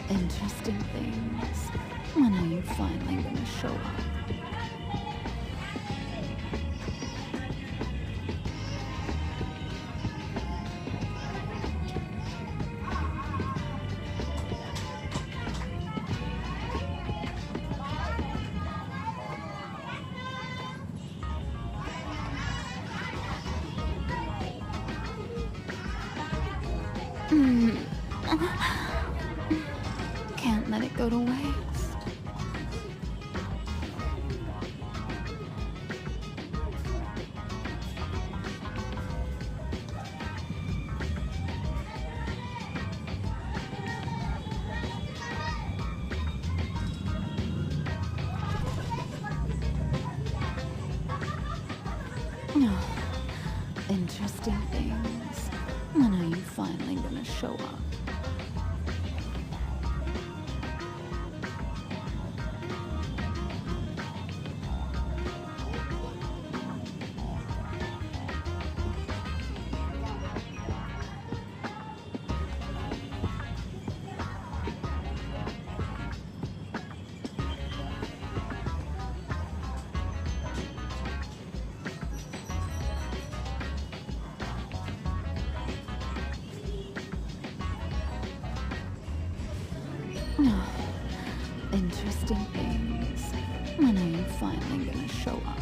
Interesting things. When are you finally gonna show up? Can't let it go to waste. Interesting things. When are you finally gonna show up? Interesting things. When are you finally gonna show up?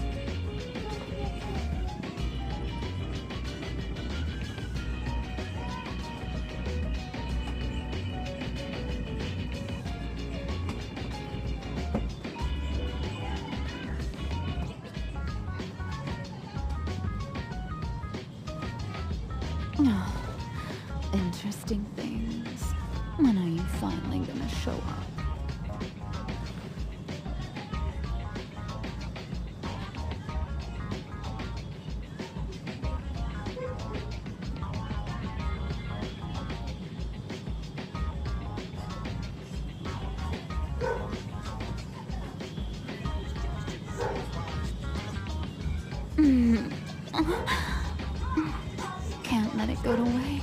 Interesting things. When are you finally gonna show up? Can't let it go to waste.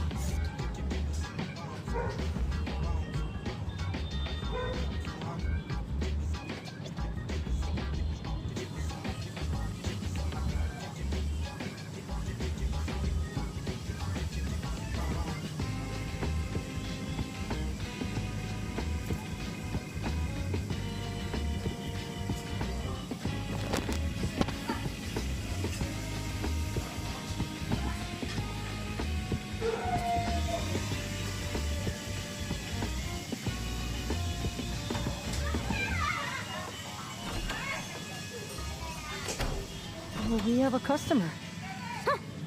Well, we have a customer.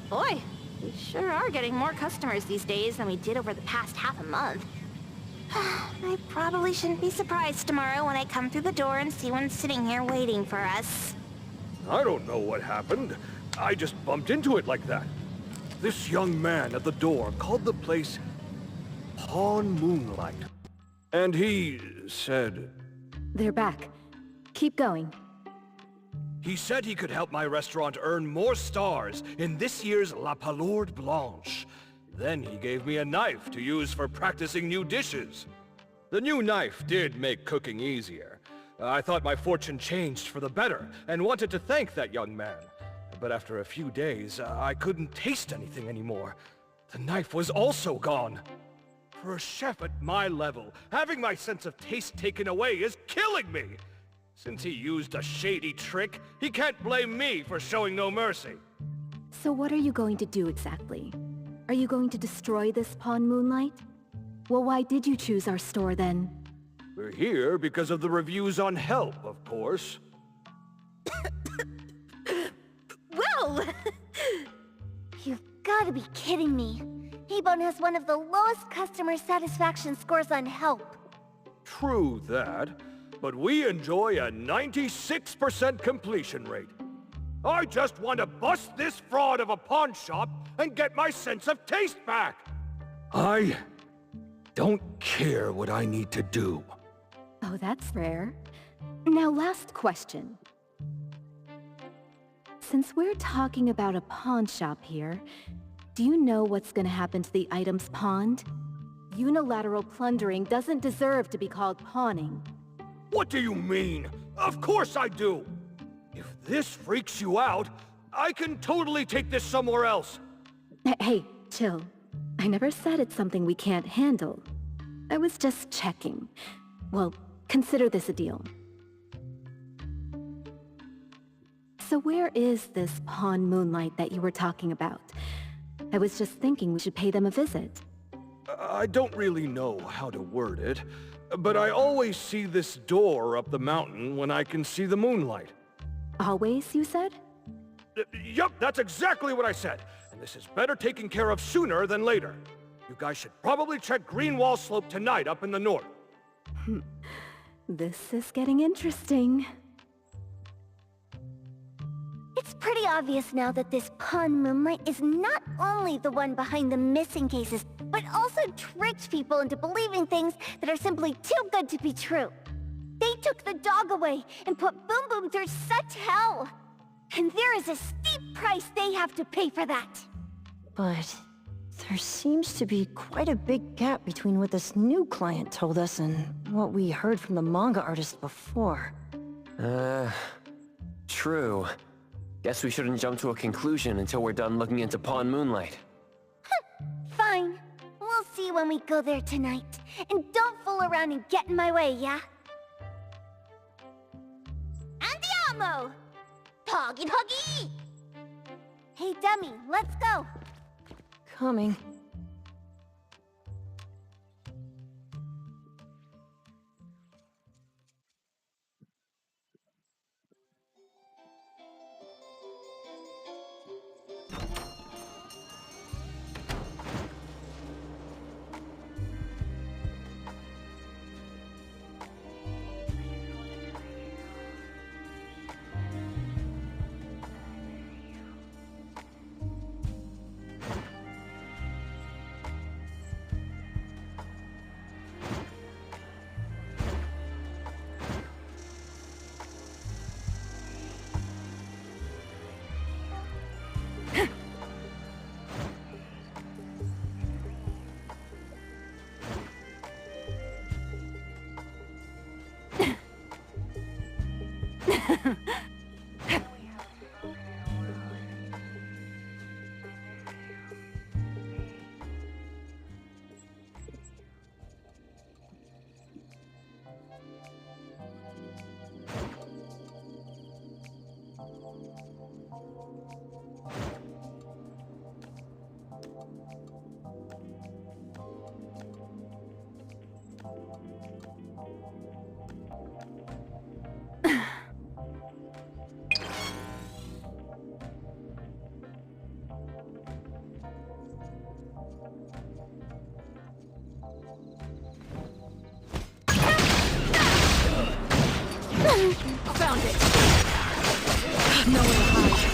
Boy, we sure are getting more customers these days than we did over the past half a month. I probably shouldn't be surprised tomorrow when I come through the door and see one sitting here waiting for us. I don't know what happened. I just bumped into it like that. This young man at the door called the place Pawn Moonlight. And he said... They're back. Keep going. He said he could help my restaurant earn more stars in this year's La Palourde Blanche. Then he gave me a knife to use for practicing new dishes. The new knife did make cooking easier. I thought my fortune changed for the better and wanted to thank that young man. But after a few days, I couldn't taste anything anymore. The knife was also gone. For a chef at my level, having my sense of taste taken away is killing me. Since he used a shady trick, he can't blame me for showing no mercy. So what are you going to do exactly? Are you going to destroy this Pawn Moonlight? Well, why did you choose our store then? We're here because of the reviews on Help, of course. Well! You've gotta be kidding me. Ebone has one of the lowest customer satisfaction scores on Help. True that, but we enjoy a 96% completion rate. I just want to bust this fraud of a pawn shop and get my sense of taste back. I don't care what I need to do. Oh, that's rare. Now, last question. Since we're talking about a pawn shop here, do you know what's gonna happen to the items pawned? Unilateral plundering doesn't deserve to be called pawning. What do you mean? Of course I do! If this freaks you out, I can totally take this somewhere else. Hey, chill. I never said it's something we can't handle. I was just checking. Well, consider this a deal. So where is this Pawn Moonlight that you were talking about? I was just thinking we should pay them a visit. I don't really know how to word it, but I always see this door up the mountain when I can see the moonlight. Always, you said? Yup, that's exactly what I said. And this is better taken care of sooner than later. You guys should probably check Greenwall Slope tonight up in the north. This is getting interesting. It's pretty obvious now that this Pawn Moonlight is not only the one behind the missing cases, but also tricked people into believing things that are simply too good to be true. They took the dog away and put Boom Boom through such hell. And there is a steep price they have to pay for that. But there seems to be quite a big gap between what this new client told us and what we heard from the manga artist before. True. Guess we shouldn't jump to a conclusion until we're done looking into Pawn Moonlight. Fine. We'll see when we go there tonight. And don't fool around and get in my way, yeah? Andiamo! Toggy Toggy! Hey, dummy, let's go. Coming. Found it! Nowhere to hide.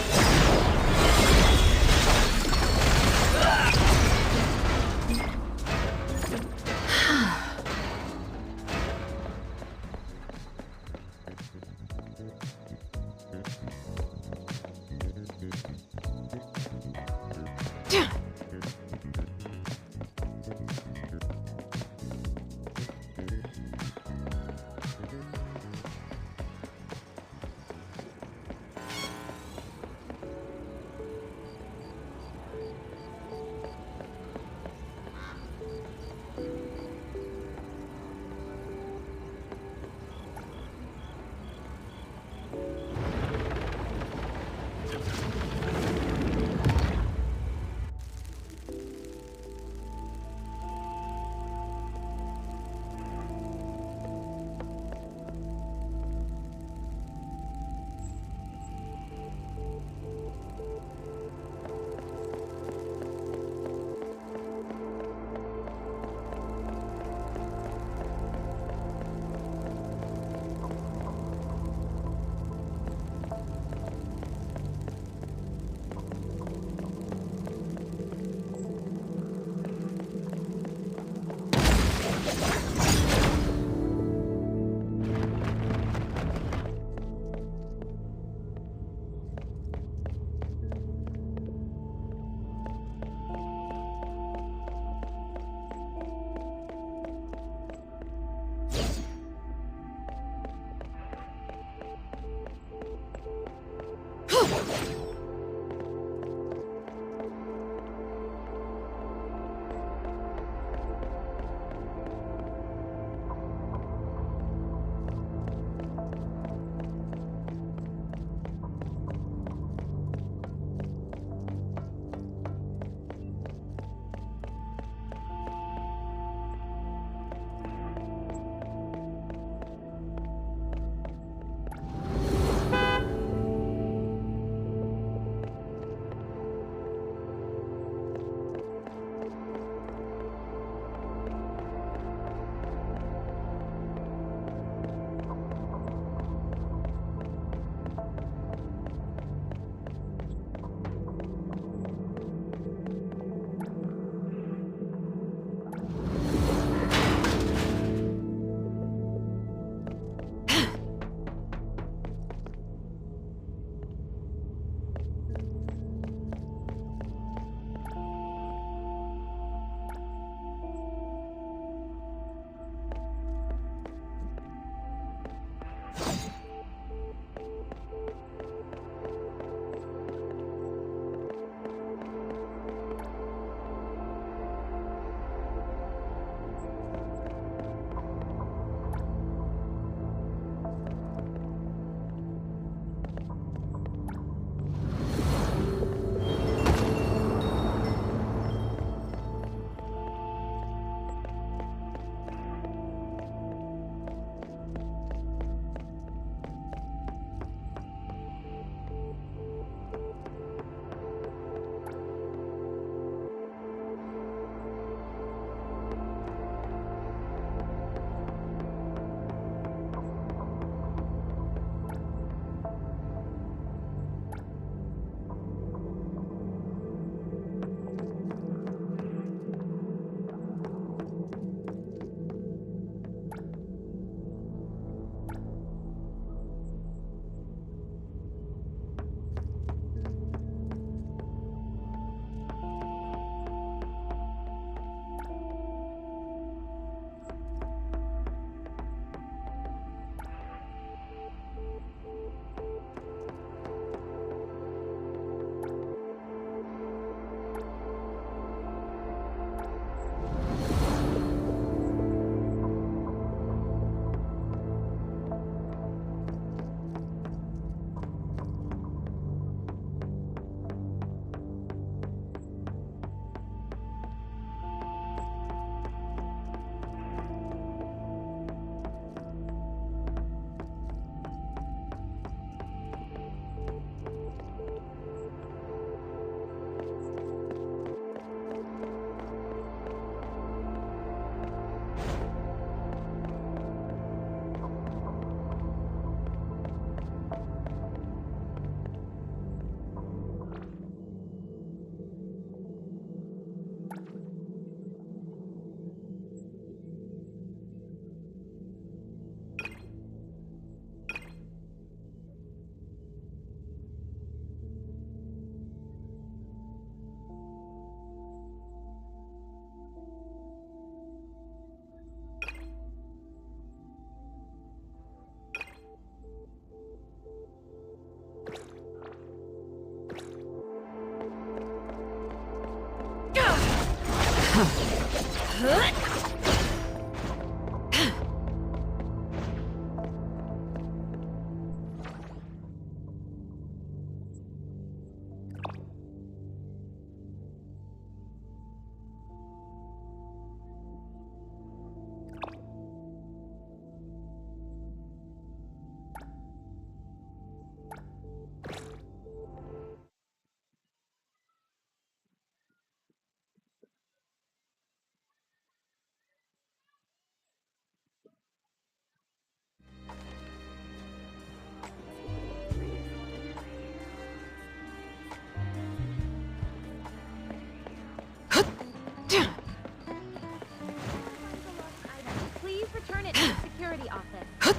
Please return it to the security office.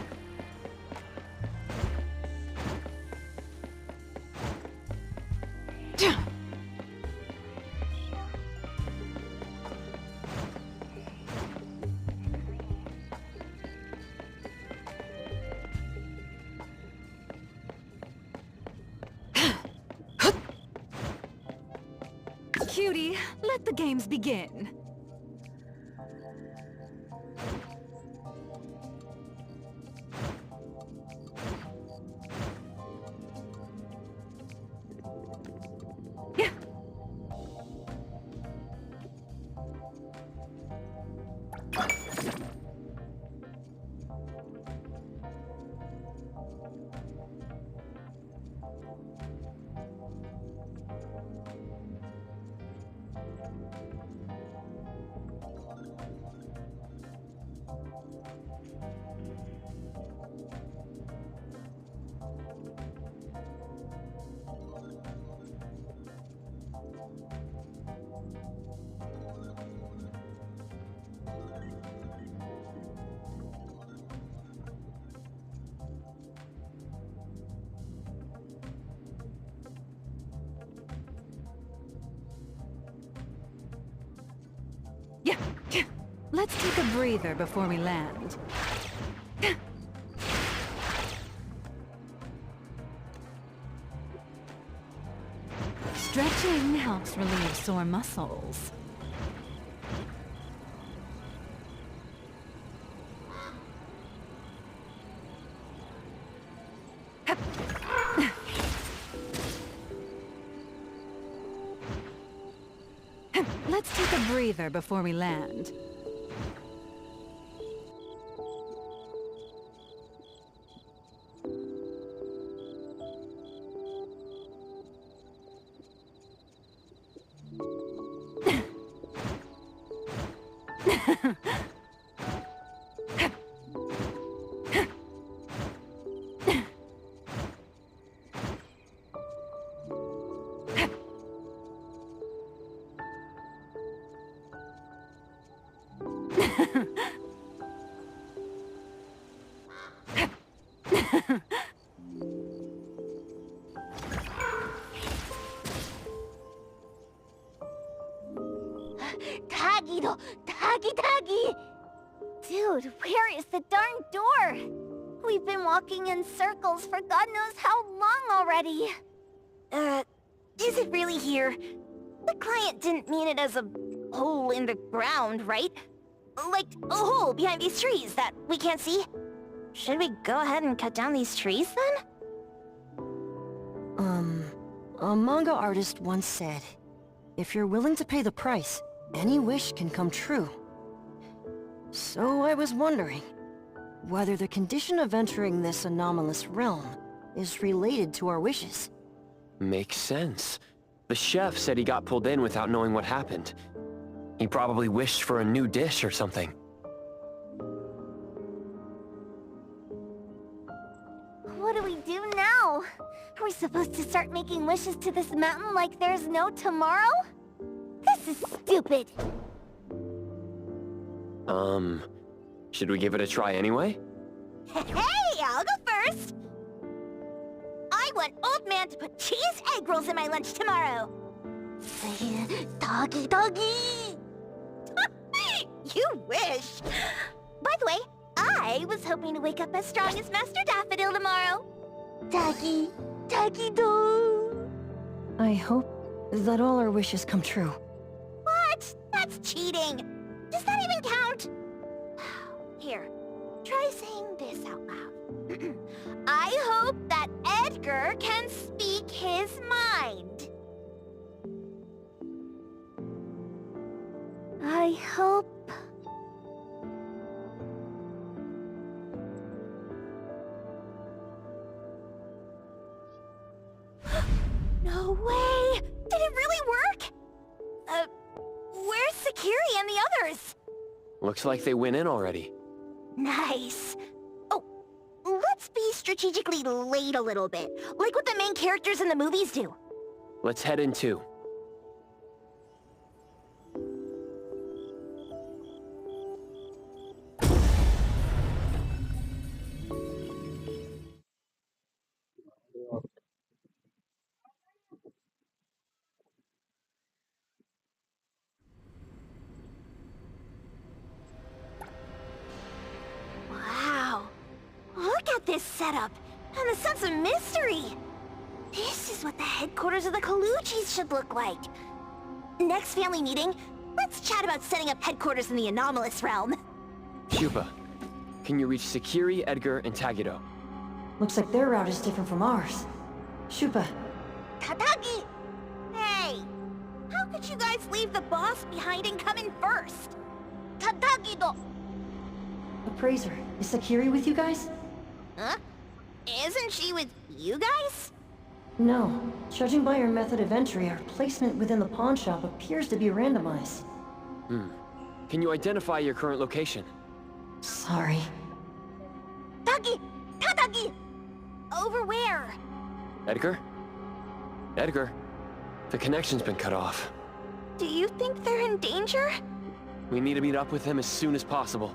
Cutie, let the games begin. Let's take a breather before we land. Stretching helps relieve sore muscles. Let's take a breather before we land. Taggy! Dude, where is the darn door? We've been walking in circles for God knows how long already. Is it really here? The client didn't mean it as a hole in the ground, right? Like a hole behind these trees that we can't see? Should we go ahead and cut down these trees then? A manga artist once said, if you're willing to pay the price, any wish can come true. So I was wondering whether the condition of entering this anomalous realm is related to our wishes. Makes sense. The chef said he got pulled in without knowing what happened. He probably wished for a new dish or something. What do we do now? Are we supposed to start making wishes to this mountain like there's no tomorrow? This is stupid. Should we give it a try anyway? Hey, I'll go first. I want Old Man to put cheese egg rolls in my lunch tomorrow. Doggy. You wish. By the way, I was hoping to wake up as strong as Master Daffodil tomorrow. Doggy do. I hope that all our wishes come true. What? That's cheating! Does that even count? Here, try saying this out loud. I hope that Edgar can speak his mind. I hope... No way! Did it really work? Where's Sakiri and the others? Looks like they went in already. Nice. Oh, let's be strategically late a little bit, like what the main characters in the movies do. Let's head in too. Wow. Look at this setup, and the sense of mystery. This is what the headquarters of the Colucci's should look like. Next family meeting, let's chat about setting up headquarters in the anomalous realm. Shupa, can you reach Sakiri, Edgar, and Tagido? Looks like their route is different from ours. Shupa. Katagi! Hey! How could you guys leave the boss behind and come in first? Katagi-do! Appraiser, is Sakiri with you guys? Huh? Isn't she with you guys? No. Judging by her method of entry, our placement within the pawn shop appears to be randomized. Can you identify your current location? Sorry. Tagi! Katagi! Over where? Edgar? Edgar? The connection's been cut off. Do you think they're in danger? We need to meet up with him as soon as possible.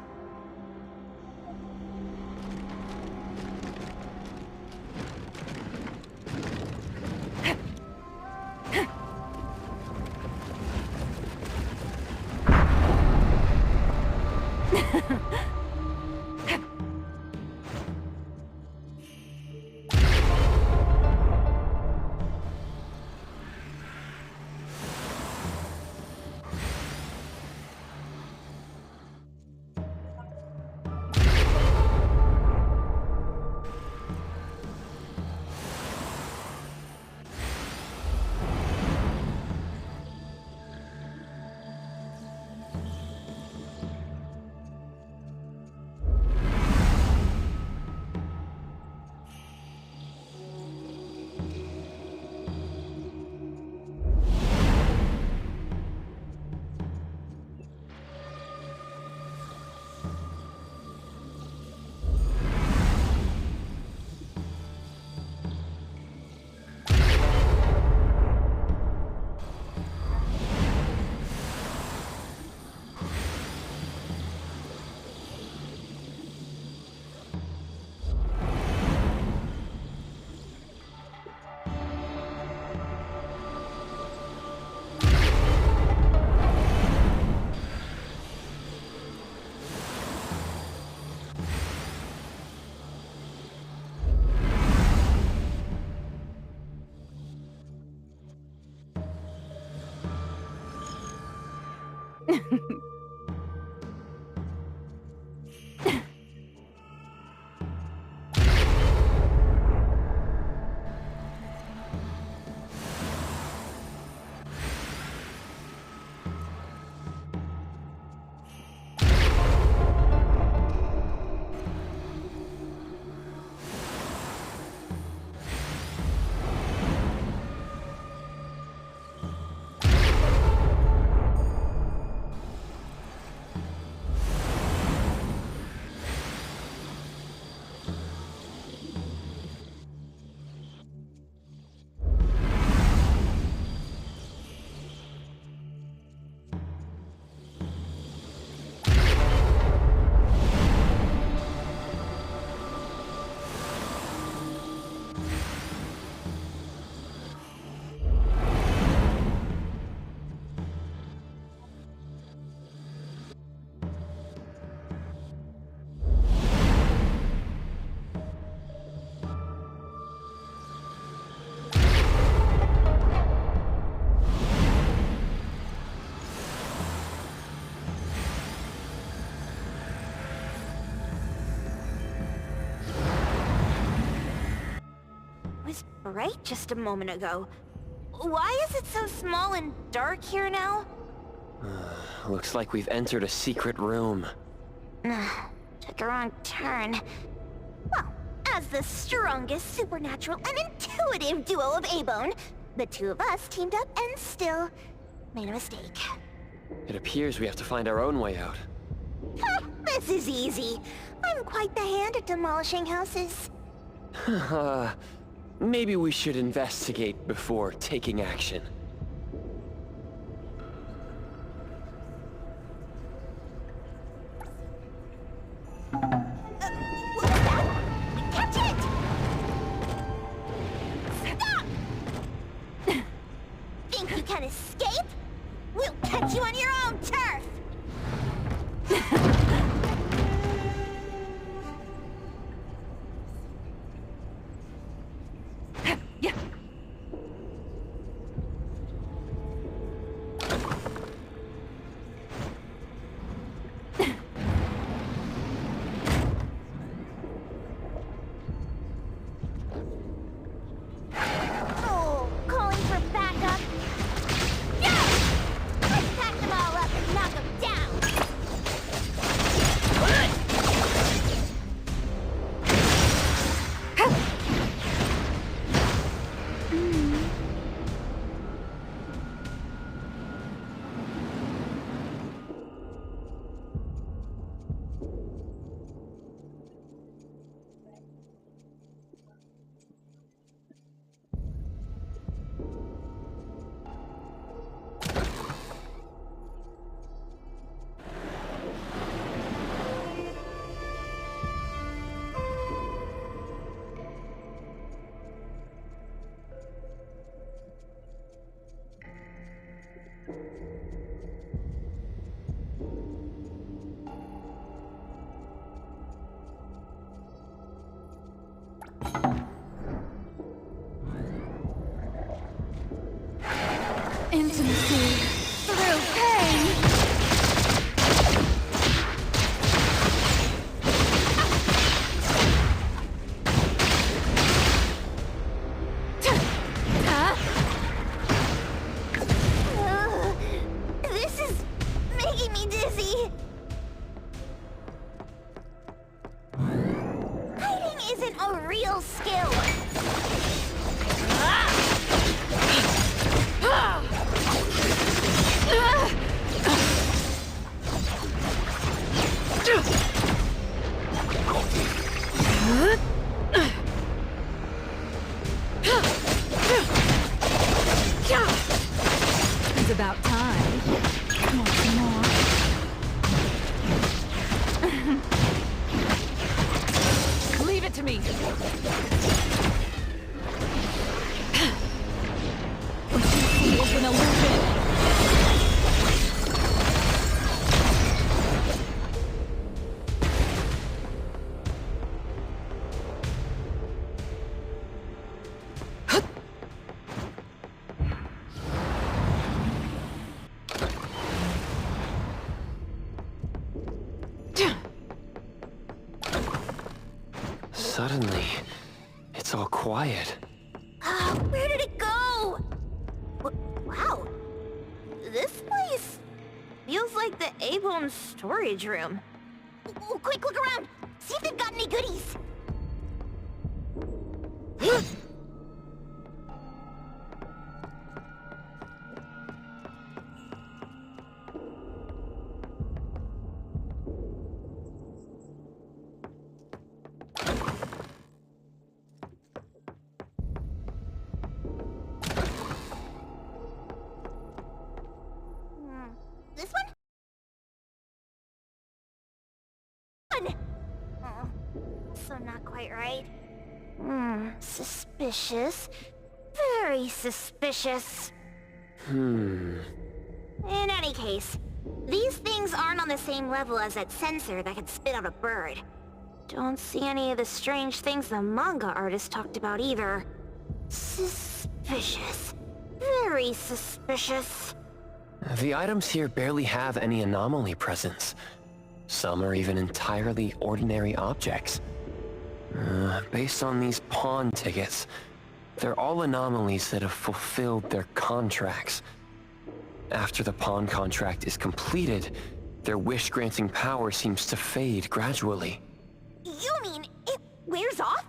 right just a moment ago. Why is it so small and dark here now? Looks like we've entered a secret room. Took a wrong turn. Well, as the strongest supernatural and intuitive duo of A-Bone, the two of us teamed up and still made a mistake. It appears we have to find our own way out. This is easy. I'm quite the hand at demolishing houses. Maybe we should investigate before taking action. Catch it! Stop! Think you can escape? We'll catch you on your own turf! Oh, calling for backup. Yeah! Let's pack them all up and knock them down. Intimacy through pain. This is making me dizzy. Hiding isn't a real skill. It's about time. Want some more? Leave it to me. What you see is an illusion. Suddenly, it's all quiet. Where did it go? Wow. This place feels like the A-Bone storage room. Quick, look around. See if they've got any goodies. This one? Oh, so not quite right. Suspicious. Very suspicious. In any case, these things aren't on the same level as that sensor that can spit out a bird. Don't see any of the strange things the manga artist talked about either. Suspicious. Very suspicious. The items here barely have any anomaly presence. Some are even entirely ordinary objects. Based on these pawn tickets, They're all anomalies that have fulfilled their contracts. After the pawn contract is completed, their wish-granting power seems to fade gradually. You mean it wears off?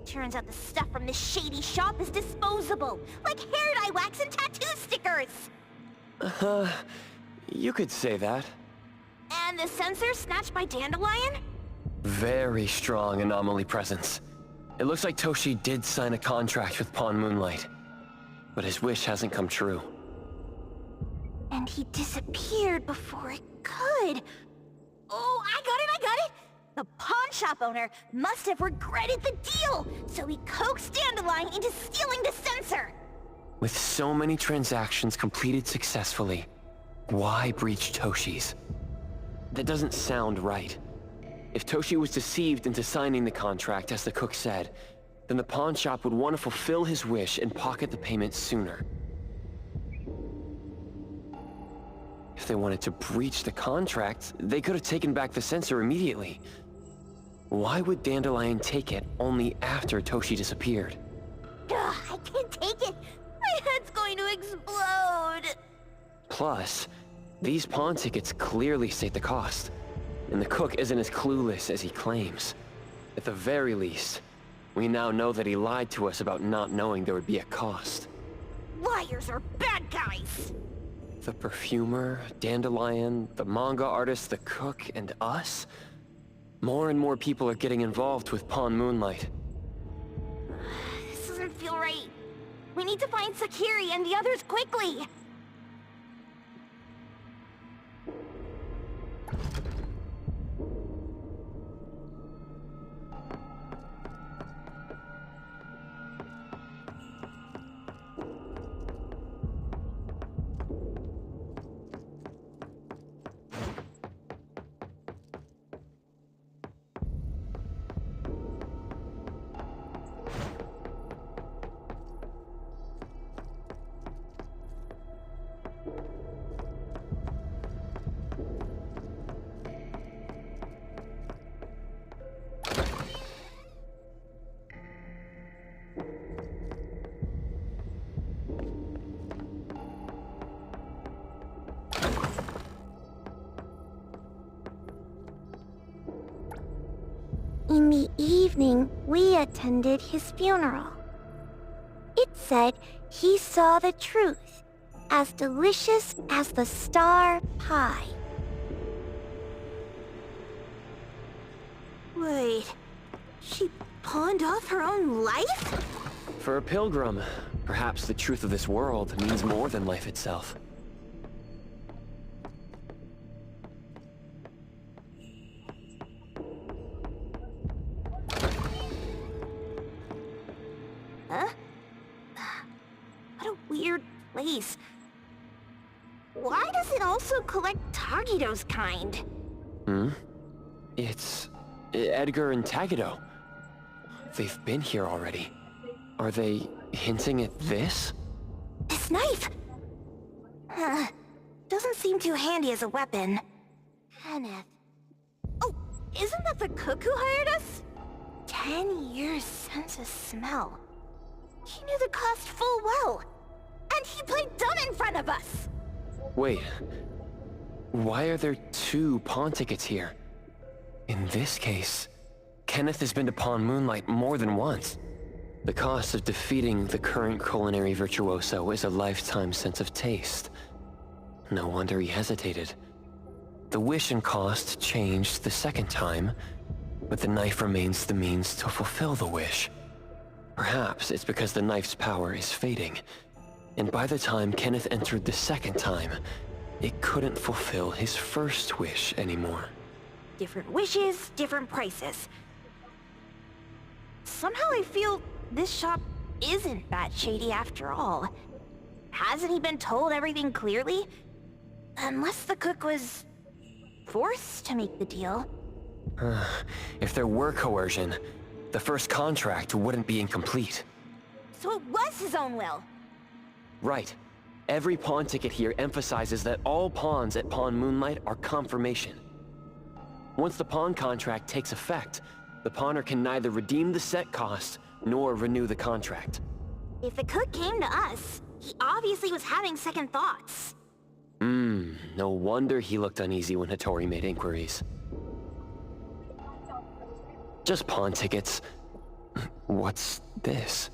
Turns out the stuff from this shady shop is disposable, like hair dye wax and tattoo stickers! You could say that. And the sensor snatched by Dandelion? Very strong anomaly presence. It looks like Toshi did sign a contract with Pawn Moonlight, but his wish hasn't come true. And he disappeared before it could. Oh, I got it! The pawn shop owner must have regretted the deal, so he coaxed Dandelion into stealing the sensor. With so many transactions completed successfully, why breach Toshi's? That doesn't sound right. If Toshi was deceived into signing the contract, as the cook said, then the pawn shop would want to fulfill his wish and pocket the payment sooner. If they wanted to breach the contract, they could have taken back the sensor immediately. Why would Dandelion take it only after Toshi disappeared? Ugh, I can't take it! My head's going to explode! Plus, these pawn tickets clearly state the cost, and the cook isn't as clueless as he claims. At the very least, we now know that he lied to us about not knowing there would be a cost. Liars are bad guys! The perfumer, Dandelion, the manga artist, the cook, and us? More and more people are getting involved with Pawn Moonlight. This doesn't feel right. We need to find Sakiri and the others quickly! In the evening, we attended his funeral. It said he saw the truth, as delicious as the star pie. Wait, she pawned off her own life? For a pilgrim, perhaps the truth of this world means more than life itself. Huh? What a weird place. Why does it also collect Tagido's kind? It's Edgar and Tagido. They've been here already. Are they hinting at this? This knife! Doesn't seem too handy as a weapon. Kenneth. Oh, isn't that the cook who hired us? 10 years sense of smell. He knew the cost full well. And he played dumb in front of us! Wait. Why are there 2 pawn tickets here? In this case, Kenneth has been to Pawn Moonlight more than once. The cost of defeating the current culinary virtuoso is a lifetime sense of taste. No wonder he hesitated. The wish and cost changed the second time, but the knife remains the means to fulfill the wish. Perhaps it's because the knife's power is fading, and by the time Kenneth entered the second time, it couldn't fulfill his first wish anymore. Different wishes, different prices. Somehow I feel this shop isn't that shady after all. Hasn't he been told everything clearly? Unless the cook was forced to make the deal. If there were coercion, the first contract wouldn't be incomplete. So it was his own will. Right. Every pawn ticket here emphasizes that all pawns at Pawn Moonlight are confirmation. Once the pawn contract takes effect, the pawner can neither redeem the set cost nor renew the contract. If the cook came to us, he obviously was having second thoughts. No wonder he looked uneasy when Hattori made inquiries. Just pawn tickets. What's this?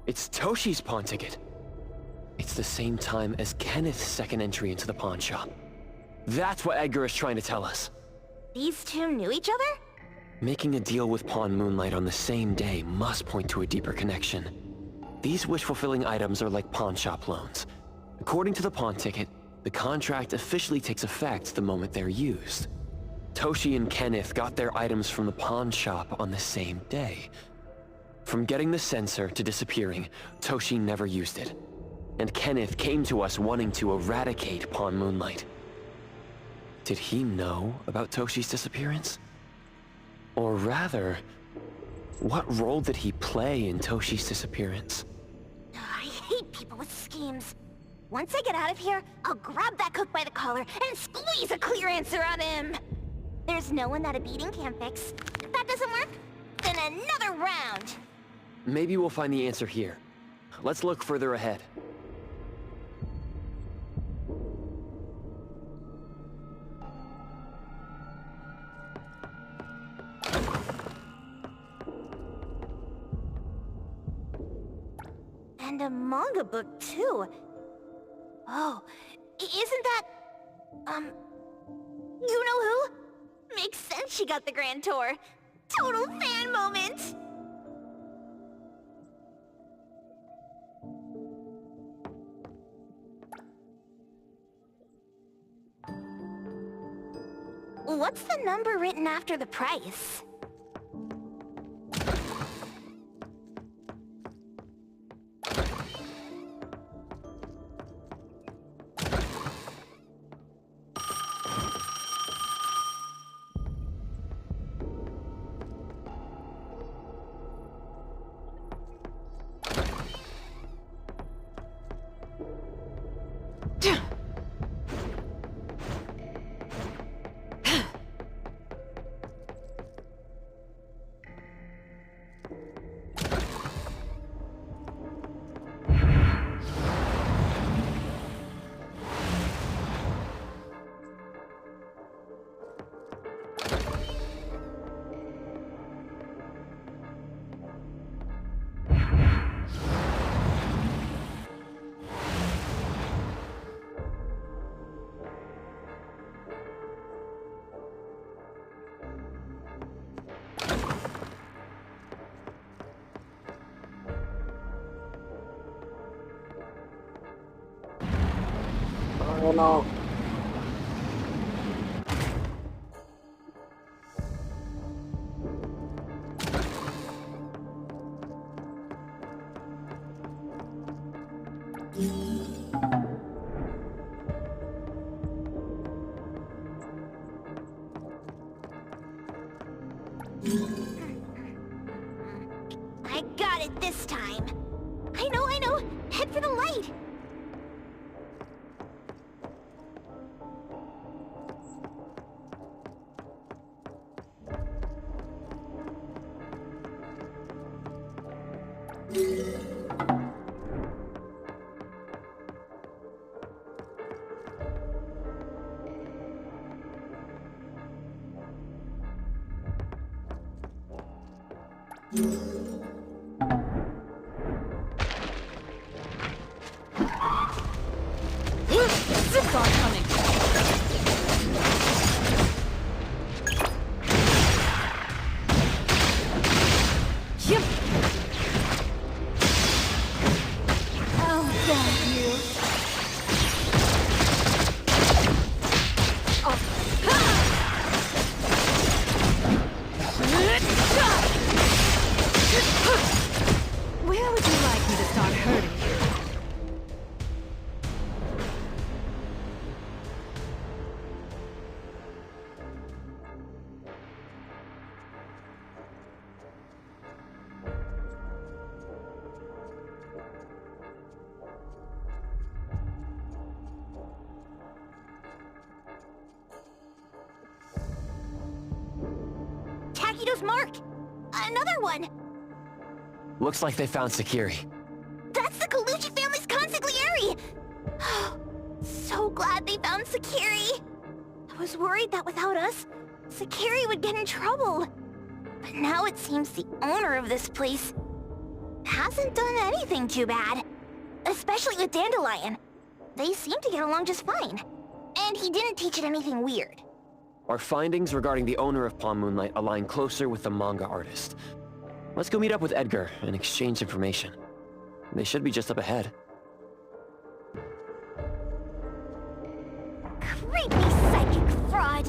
It's Toshi's pawn ticket. It's the same time as Kenneth's second entry into the pawn shop. That's what Edgar is trying to tell us. These two knew each other? Making a deal with Pawn Moonlight on the same day must point to a deeper connection. These wish-fulfilling items are like pawn shop loans. According to the pawn ticket, the contract officially takes effect the moment they're used. Toshi and Kenneth got their items from the pawn shop on the same day. From getting the sensor to disappearing, Toshi never used it. And Kenneth came to us wanting to eradicate Pawn Moonlight. Did he know about Toshi's disappearance? Or rather, what role did he play in Toshi's disappearance? I hate people with schemes. Once I get out of here, I'll grab that cook by the collar and squeeze a clear answer out of him. There's no one that a beating can't fix. If that doesn't work, then another round. Maybe we'll find the answer here. Let's look further ahead. And a manga book, too. Oh, isn't that... you know who? Makes sense she got the grand tour. Total fan moment! What's the number written after the price? Oh no. I got it this time. I know. Head for the light. Zip on coming. Yep. Oh, damn you. Oh. Where would you like me to start hurting you? Takido's mark! Another one! Looks like they found Sakiri. That's the Colucci family's consigliere! So glad they found Sakiri. I was worried that without us, Sakiri would get in trouble. But now it seems the owner of this place hasn't done anything too bad. Especially with Dandelion. They seem to get along just fine. And he didn't teach it anything weird. Our findings regarding the owner of Palm Moonlight align closer with the manga artist. Let's go meet up with Edgar and exchange information. They should be just up ahead. Creepy psychic fraud!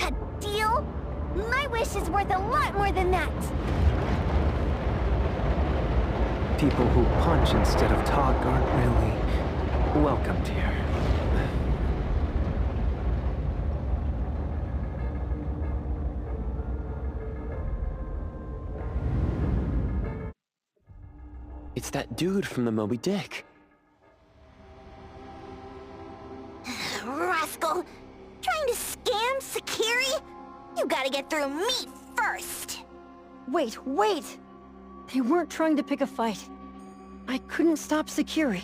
A deal? My wish is worth a lot more than that! People who punch instead of talk aren't really welcomed here. It's that dude from the Moby Dick. Rascal! Trying to scam Sakiri? You gotta get through me first! Wait! They weren't trying to pick a fight. I couldn't stop Sakiri.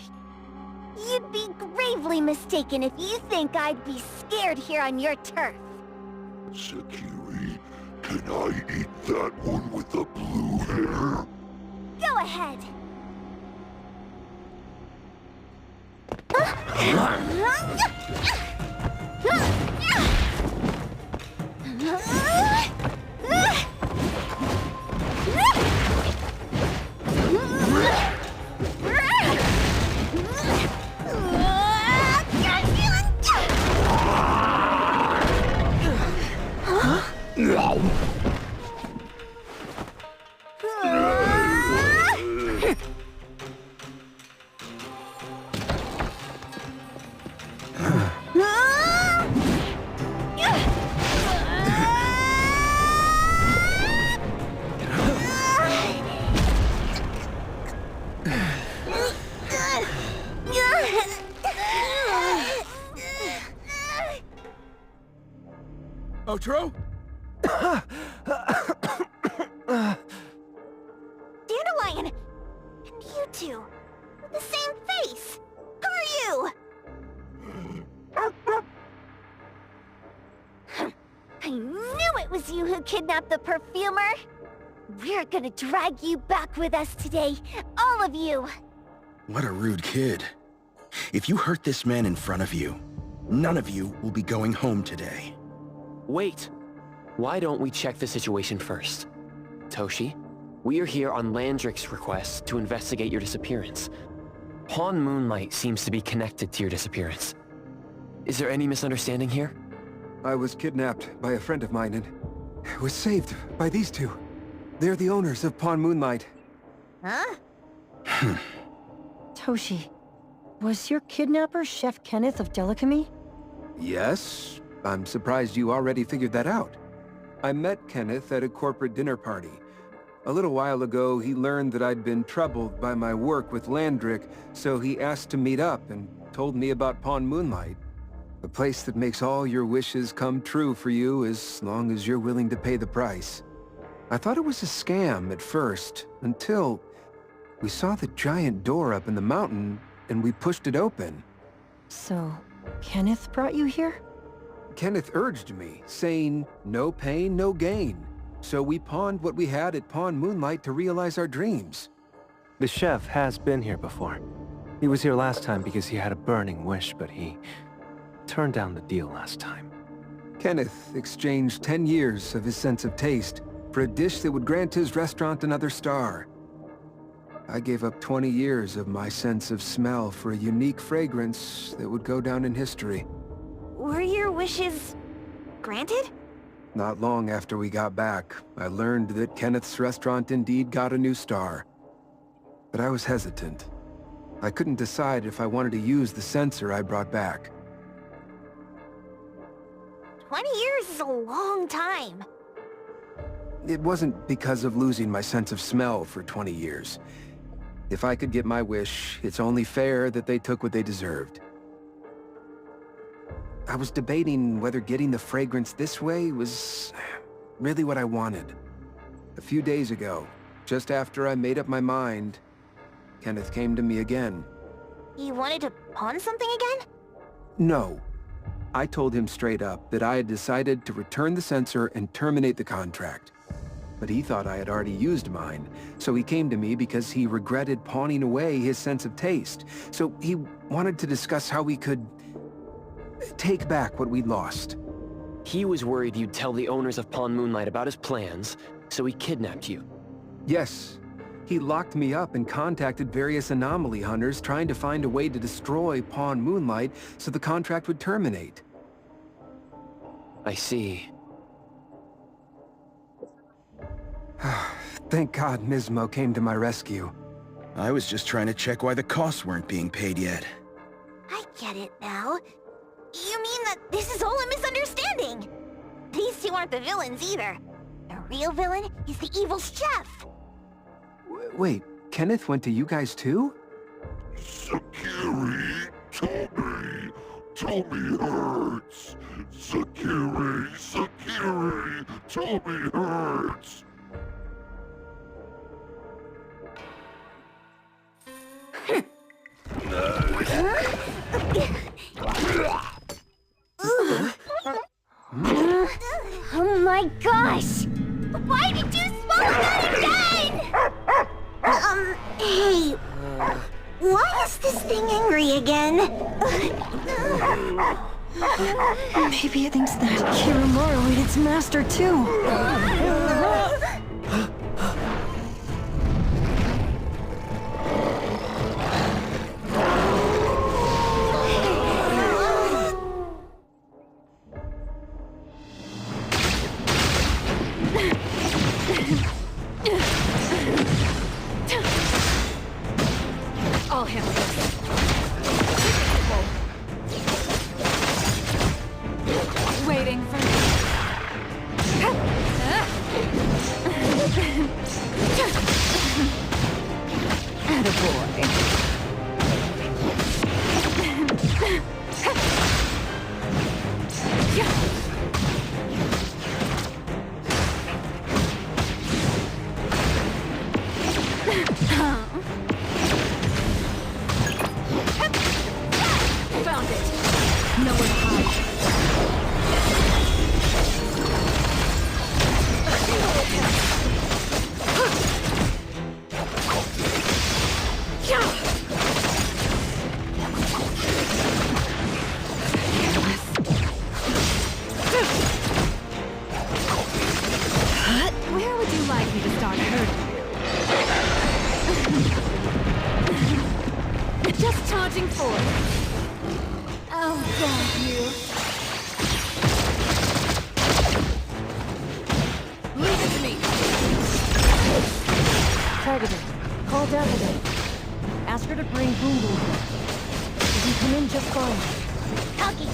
You'd be gravely mistaken if you think I'd be scared here on your turf. Sakiri, can I eat that one with the blue hair? Go ahead! Otro? Dandelion! And you two, with the same face! Who are you? I knew it was you who kidnapped the perfumer! We're gonna drag you back with us today, all of you! What a rude kid. If you hurt this man in front of you, none of you will be going home today. Wait! Why don't we check the situation first? Toshi, we are here on Landrick's request to investigate your disappearance. Pawn Moonlight seems to be connected to your disappearance. Is there any misunderstanding here? I was kidnapped by a friend of mine and was saved by these two. They're the owners of Pawn Moonlight. Huh? Toshi, was your kidnapper Chef Kenneth of Delicamy? Yes. I'm surprised you already figured that out. I met Kenneth at a corporate dinner party. A little while ago, he learned that I'd been troubled by my work with Landrick, so he asked to meet up and told me about Pawn Moonlight. A place that makes all your wishes come true for you as long as you're willing to pay the price. I thought it was a scam at first, until we saw the giant door up in the mountain and we pushed it open. So, Kenneth brought you here? Kenneth urged me, saying, no pain, no gain. So we pawned what we had at Pawn Moonlight to realize our dreams. The chef has been here before. He was here last time because he had a burning wish, but he turned down the deal last time. Kenneth exchanged 10 years of his sense of taste for a dish that would grant his restaurant another star. I gave up 20 years of my sense of smell for a unique fragrance that would go down in history. Were your wishes granted? Not long after we got back, I learned that Kenneth's restaurant indeed got a new star. But I was hesitant. I couldn't decide if I wanted to use the sensor I brought back. 20 years is a long time. It wasn't because of losing my sense of smell for 20 years. If I could get my wish, it's only fair that they took what they deserved. I was debating whether getting the fragrance this way was really what I wanted. A few days ago, just after I made up my mind, Kenneth came to me again. He wanted to pawn something again? No. I told him straight up that I had decided to return the sensor and terminate the contract. But he thought I had already used mine, so he came to me because he regretted pawning away his sense of taste. So he wanted to discuss how we could take back what we'd lost. He was worried you'd tell the owners of Pawn Moonlight about his plans, so he kidnapped you. Yes. He locked me up and contacted various anomaly hunters trying to find a way to destroy Pawn Moonlight so the contract would terminate. I see. Thank God Nismo came to my rescue. I was just trying to check why the costs weren't being paid yet. I get it now. You mean that this is all a misunderstanding? These two aren't the villains either. The real villain is the evil chef. Wait, Kenneth went to you guys too? Sakiri, Tommy hurts. Sakiri, Tommy hurts. Oh my gosh! Why did you swallow that again? Hey, why is this thing angry again? Maybe it thinks that Kirimura ate its master too. I'll handle this. Waiting for me. Attaboy. Found it. Nowhere to hide. Where would you like me to start hurting you? Just charging forward. Oh, thank you. Leave it to me. Targeted. Call Daffodil. Ask her to bring Boom Boom here. She can come in just fine. Talkie.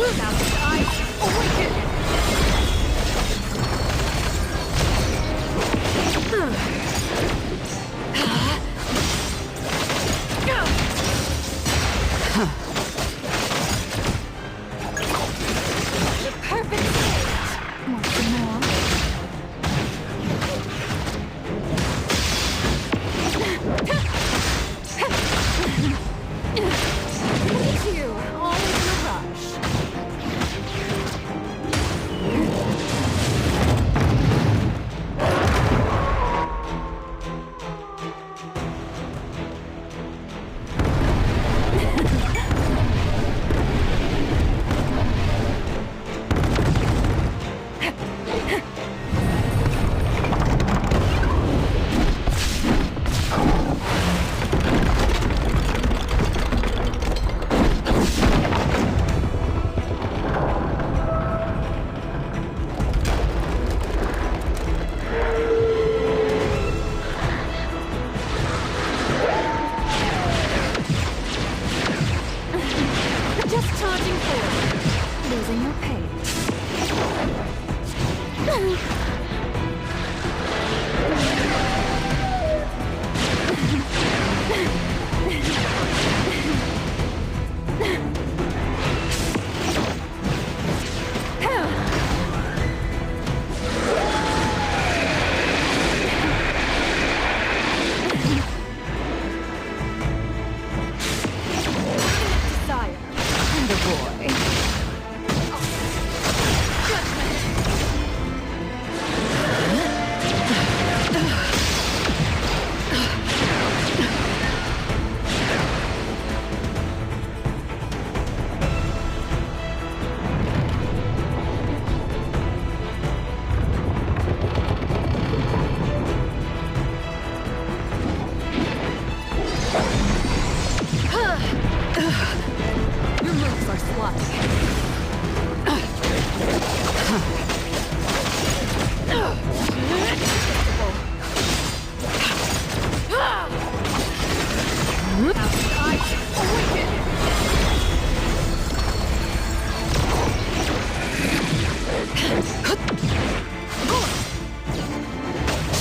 Thousand eyes awaken! The perfect stage! Want some more?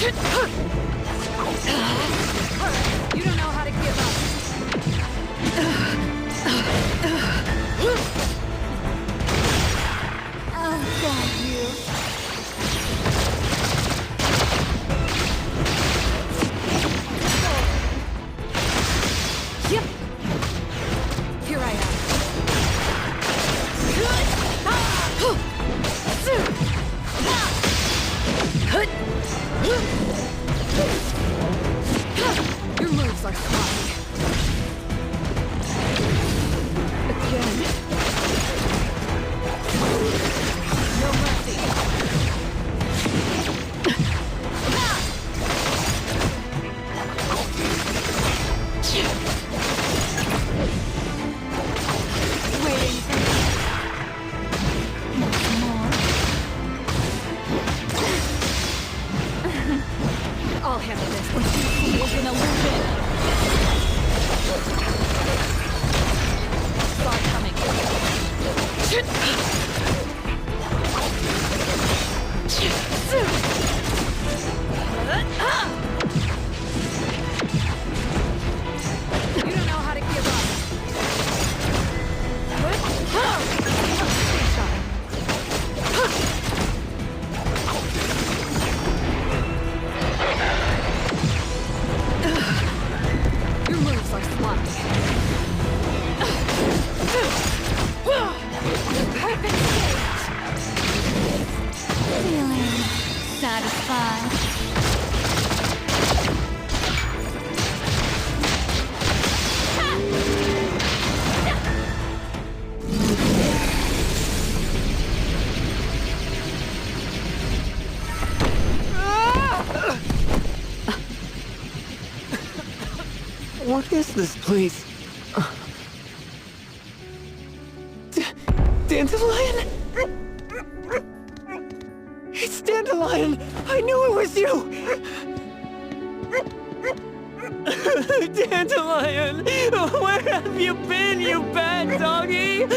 You don't know how to give up. Oh, God, you. Yep. Here I am. Your moves are sloppy. Again. No mercy. Waiting for me. Once more. I'll handle this. What you see is an illusion. Saw it coming. You don't know how to give up. Your moves are sloppy. Perfect stage. Feeling satisfied. What is this place? Dandelion? It's Dandelion! I knew it was you! Dandelion! Where have you been, you bad doggy?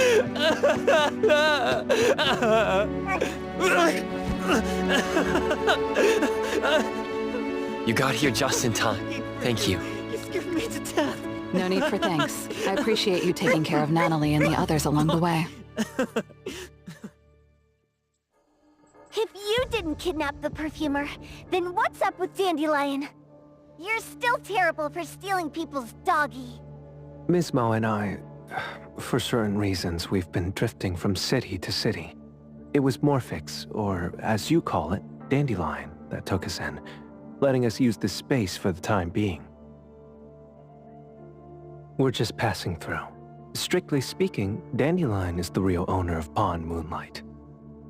You got here just in time. Thank you. You scared me to death. No need for thanks. I appreciate you taking care of Natalie and the others along the way. If you didn't kidnap the perfumer, then what's up with Dandelion? You're still terrible for stealing people's doggy. Ms. Mo and I, for certain reasons, we've been drifting from city to city. It was Morphix, or as you call it, Dandelion, that took us in, letting us use this space for the time being. We're just passing through. Strictly speaking, Dandelion is the real owner of Pawn Moonlight.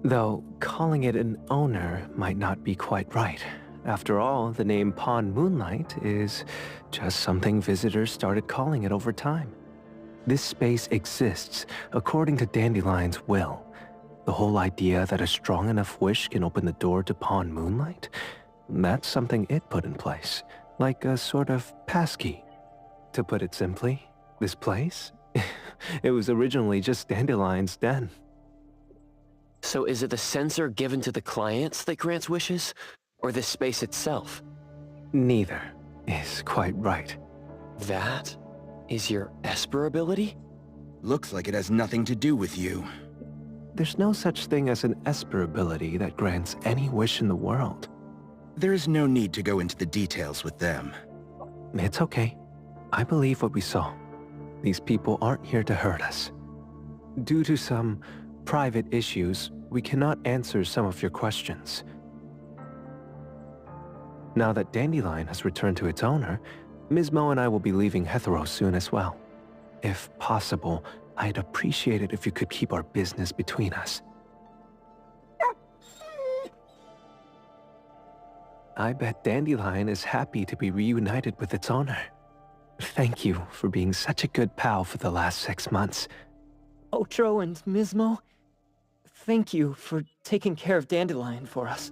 Though, calling it an owner might not be quite right. After all, the name Pawn Moonlight is just something visitors started calling it over time. This space exists according to Dandelion's will. The whole idea that a strong enough wish can open the door to Pawn Moonlight? That's something it put in place, like a sort of passkey. To put it simply, this place? It was originally just Dandelion's den. So is it the sensor given to the clients that grants wishes, or the space itself? Neither is quite right. That is your Esper ability? Looks like it has nothing to do with you. There's no such thing as an Esper ability that grants any wish in the world. There is no need to go into the details with them. It's okay. I believe what we saw. These people aren't here to hurt us. Due to some private issues, we cannot answer some of your questions. Now that Dandelion has returned to its owner, Ms. Mo and I will be leaving Hetero soon as well. If possible, I'd appreciate it if you could keep our business between us. I bet Dandelion is happy to be reunited with its owner. Thank you for being such a good pal for the last 6 months. Otro and Ms. Mo, thank you for taking care of Dandelion for us.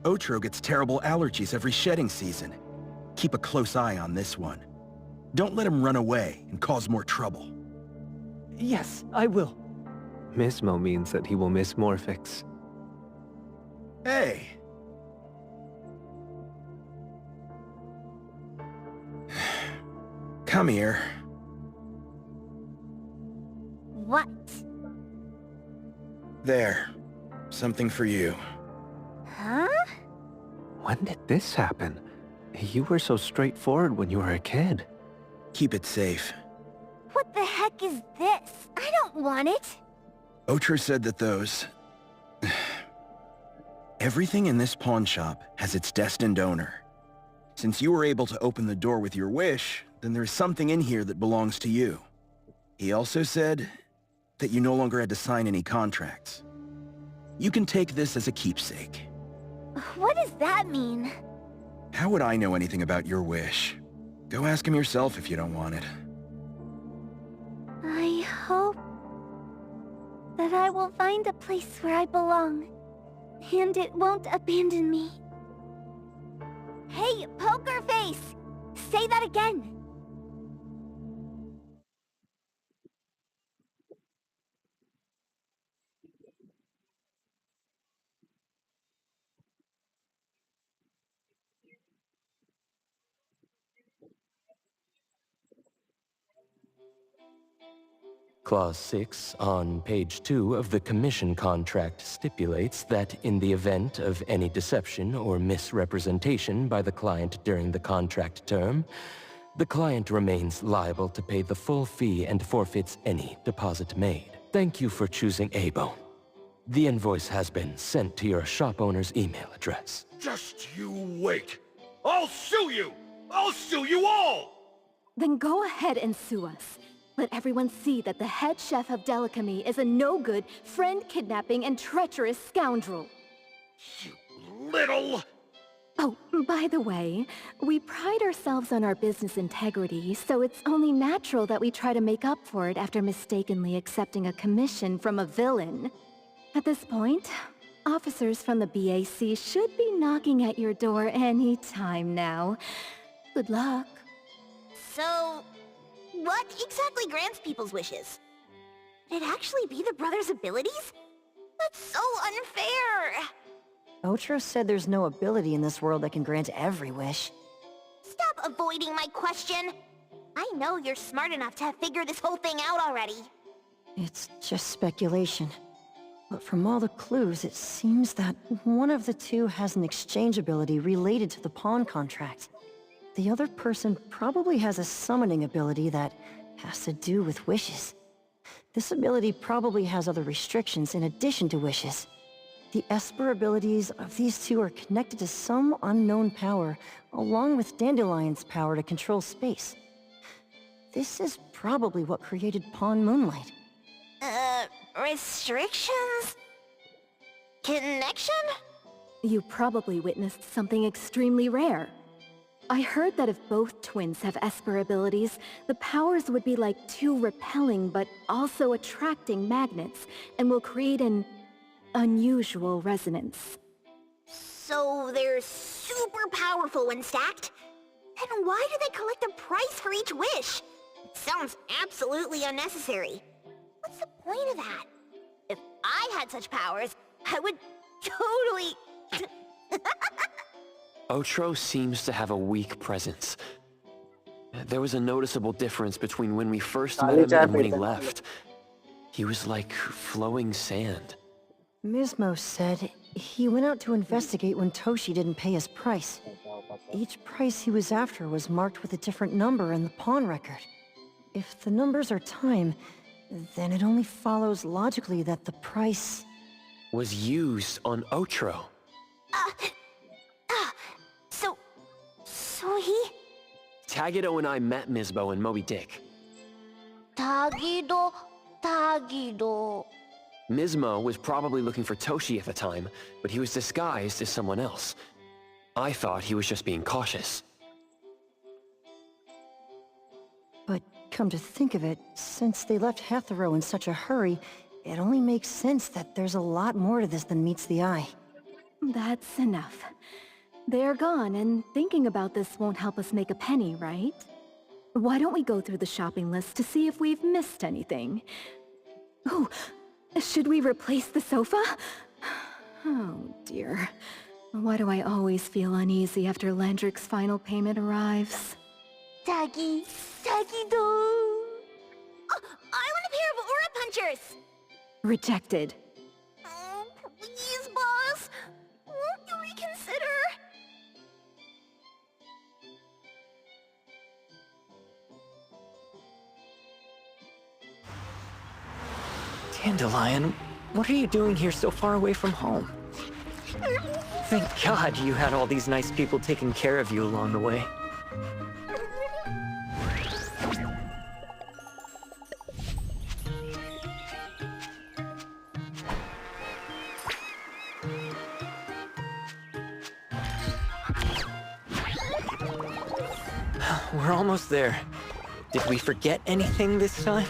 Otro gets terrible allergies every shedding season. Keep a close eye on this one. Don't let him run away and cause more trouble. Yes, I will. Ms. Mo means that he will miss Morphix. Hey! Come here. What? There. Something for you. Huh? When did this happen? You were so straightforward when you were a kid. Keep it safe. What the heck is this? I don't want it. Otro said that those... Everything in this pawn shop has its destined owner. Since you were able to open the door with your wish, then there's something in here that belongs to you. He also said that you no longer had to sign any contracts. You can take this as a keepsake. What does that mean? How would I know anything about your wish? Go ask him yourself if you don't want it. I hope that I will find a place where I belong, and it won't abandon me. Hey, Poker Face! Say that again! Clause 6 on page 2 of the commission contract stipulates that in the event of any deception or misrepresentation by the client during the contract term, the client remains liable to pay the full fee and forfeits any deposit made. Thank you for choosing A-Bone. The invoice has been sent to your shop owner's email address. Just you wait. I'll sue you! I'll sue you all! Then go ahead and sue us. Let everyone see that the head chef of Delicamy is a no-good, friend-kidnapping, and treacherous scoundrel. You little... Oh, by the way, we pride ourselves on our business integrity, so it's only natural that we try to make up for it after mistakenly accepting a commission from a villain. At this point, officers from the BAC should be knocking at your door any time now. Good luck. So, what exactly grants people's wishes? Would it actually be the brothers' abilities? That's so unfair! Otro said there's no ability in this world that can grant every wish. Stop avoiding my question! I know you're smart enough to have figured this whole thing out already. It's just speculation. But from all the clues, it seems that one of the two has an exchange ability related to the pawn contract. The other person probably has a summoning ability that has to do with wishes. This ability probably has other restrictions in addition to wishes. The Esper abilities of these two are connected to some unknown power, along with Dandelion's power to control space. This is probably what created Pawn Moonlight. Restrictions? Connection? You probably witnessed something extremely rare. I heard that if both twins have Esper abilities, the powers would be like two repelling but also attracting magnets, and will create an unusual resonance. So they're super powerful when stacked? Then why do they collect a price for each wish? It sounds absolutely unnecessary. What's the point of that? If I had such powers, I would totally... Otro seems to have a weak presence. There was a noticeable difference between when we first met him and when he left. He was like flowing sand. Mismo said he went out to investigate when Toshi didn't pay his price. Each price he was after was marked with a different number in the pawn record. If the numbers are time, then it only follows logically that the price... was used on Otro. So he... Tagido and I met Misbo and Moby Dick. Tagido... Mismo was probably looking for Toshi at the time, but he was disguised as someone else. I thought he was just being cautious. But come to think of it, since they left Hetero in such a hurry, it only makes sense that there's a lot more to this than meets the eye. That's enough. They're gone, and thinking about this won't help us make a penny, right? Why don't we go through the shopping list to see if we've missed anything? Oh, should we replace the sofa? Oh dear. Why do I always feel uneasy after Landrick's final payment arrives? Taggy, Taggy-do! Oh, I want a pair of aura punchers! Rejected. Oh, please, boss! Won't you reconsider? Dandelion, what are you doing here so far away from home? Thank God you had all these nice people taking care of you along the way. We're almost there. Did we forget anything this time?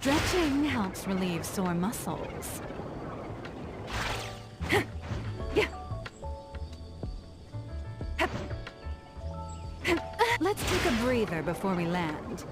Stretching helps relieve sore muscles. Let's take a breather before we land.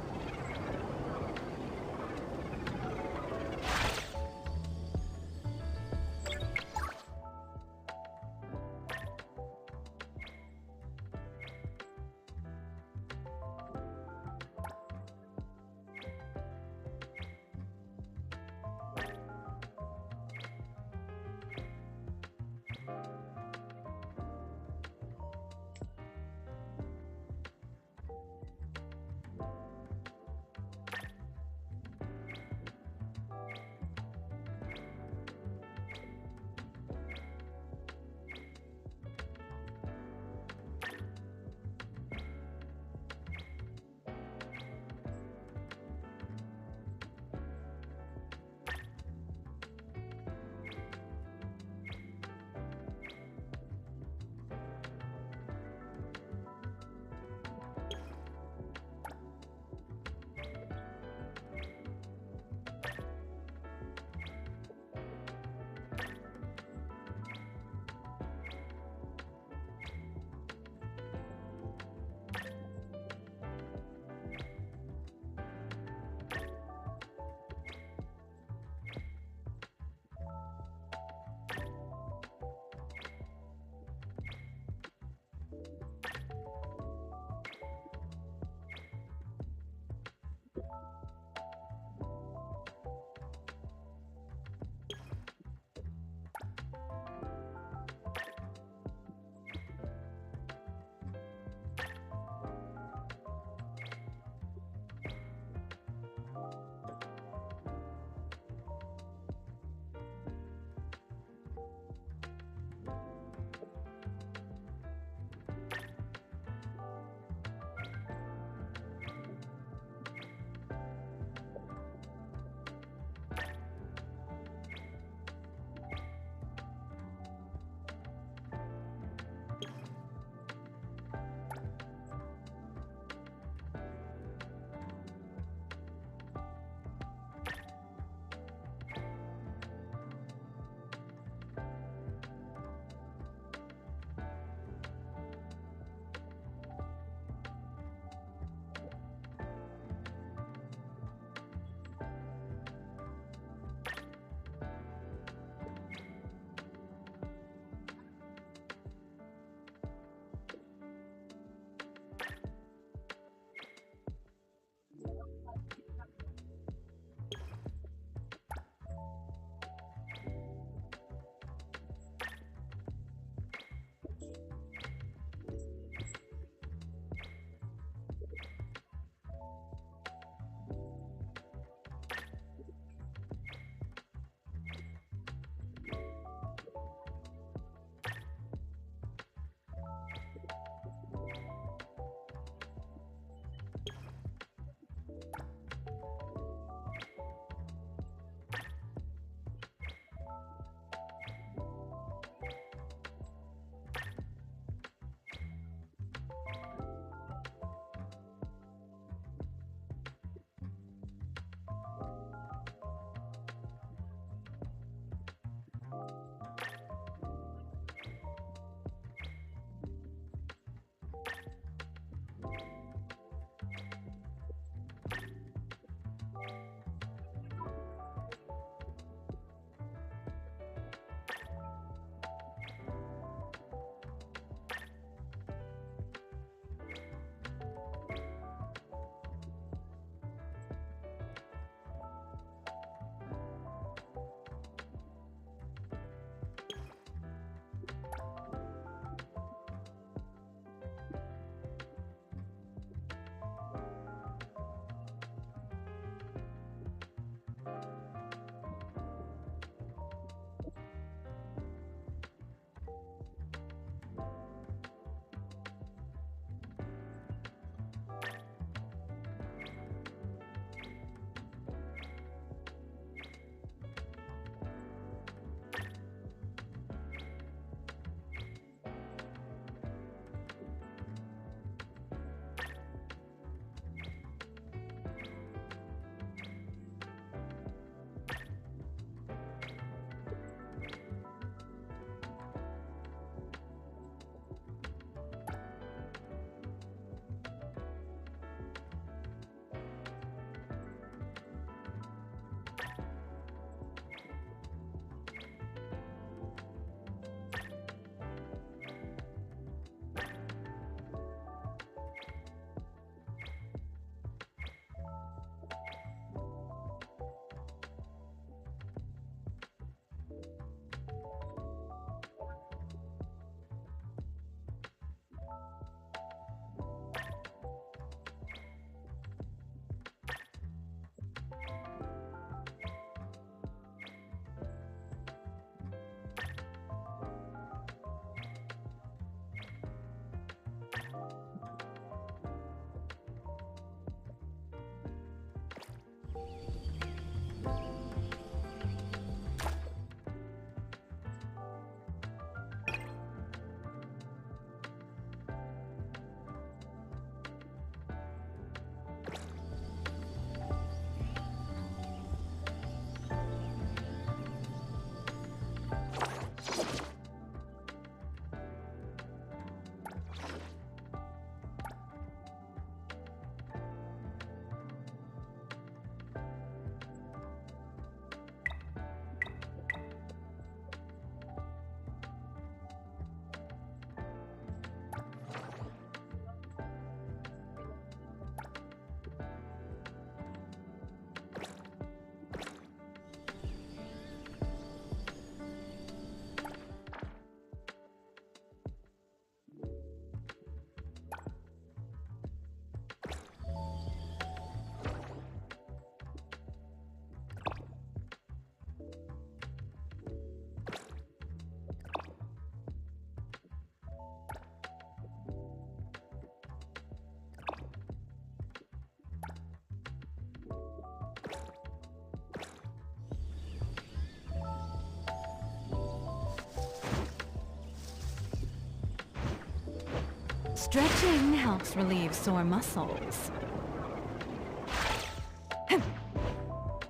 Stretching helps relieve sore muscles.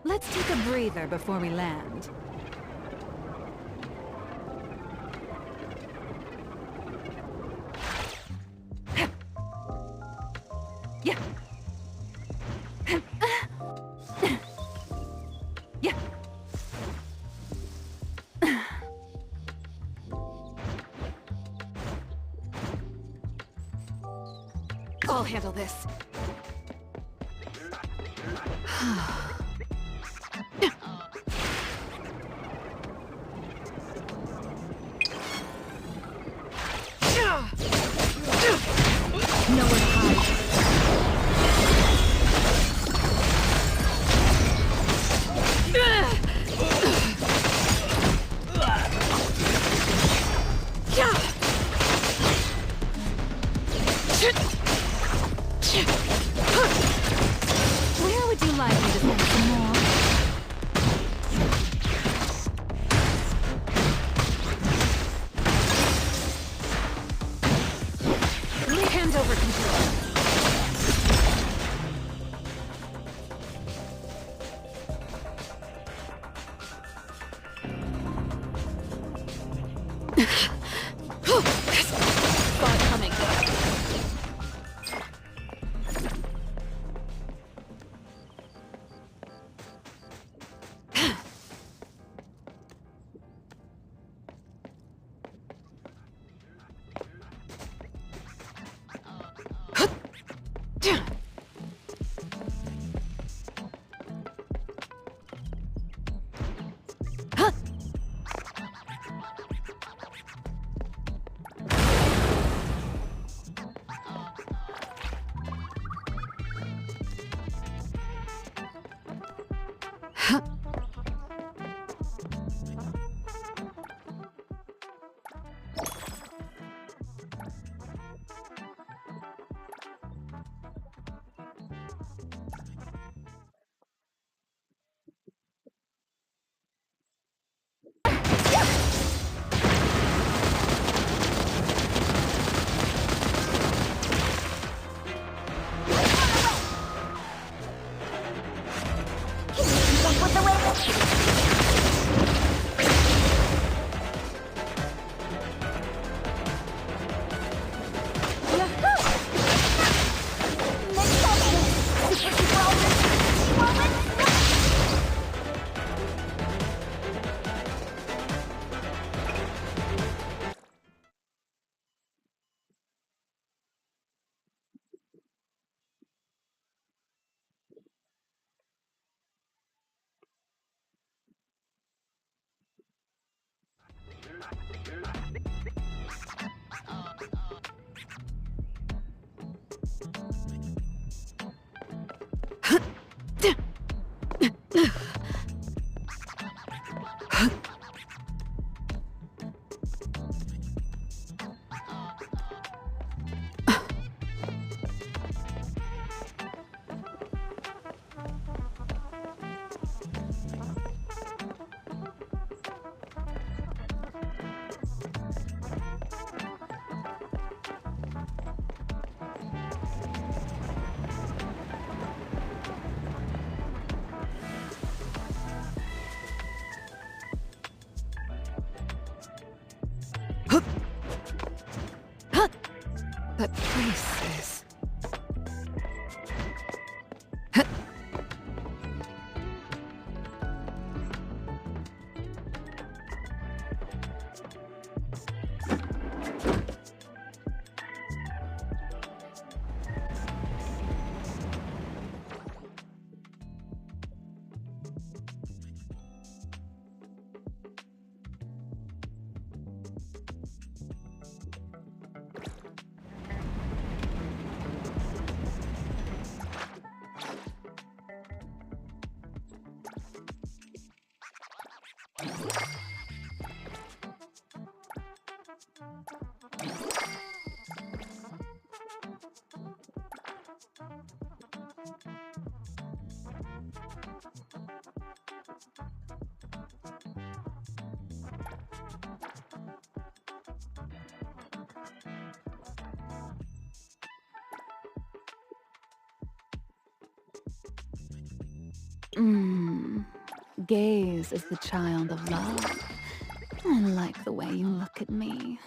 Let's take a breather before we land. Yeah. Yeah. I'll handle this. Nowhere to hide. Where would you like me to send some more? Hand over control. Spot coming. That place is... gaze is the child of love. I like the way you look at me.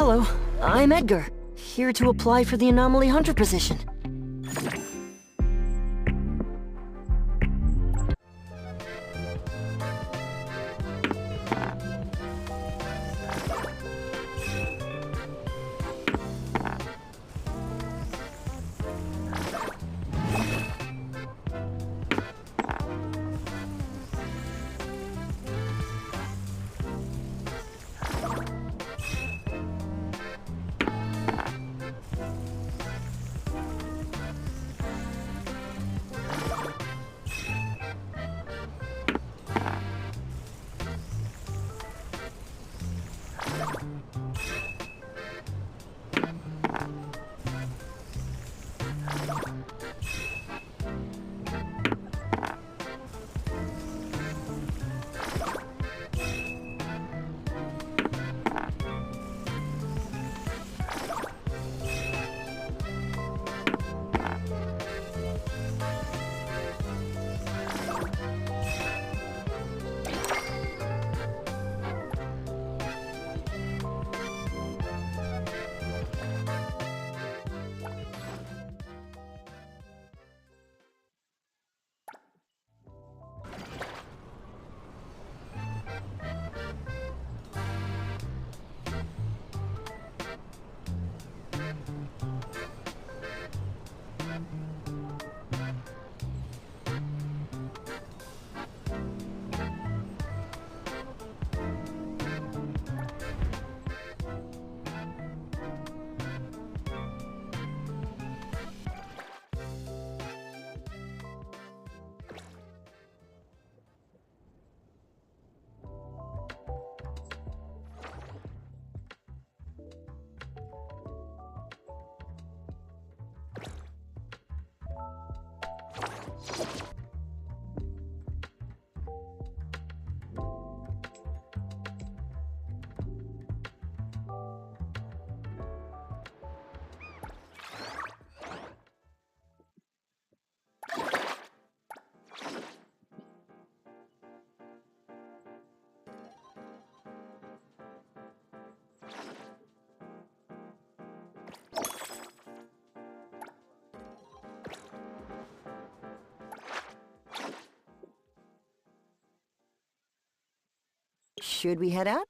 Hello, I'm Edgar, here to apply for the Anomaly Hunter position. Should we head out?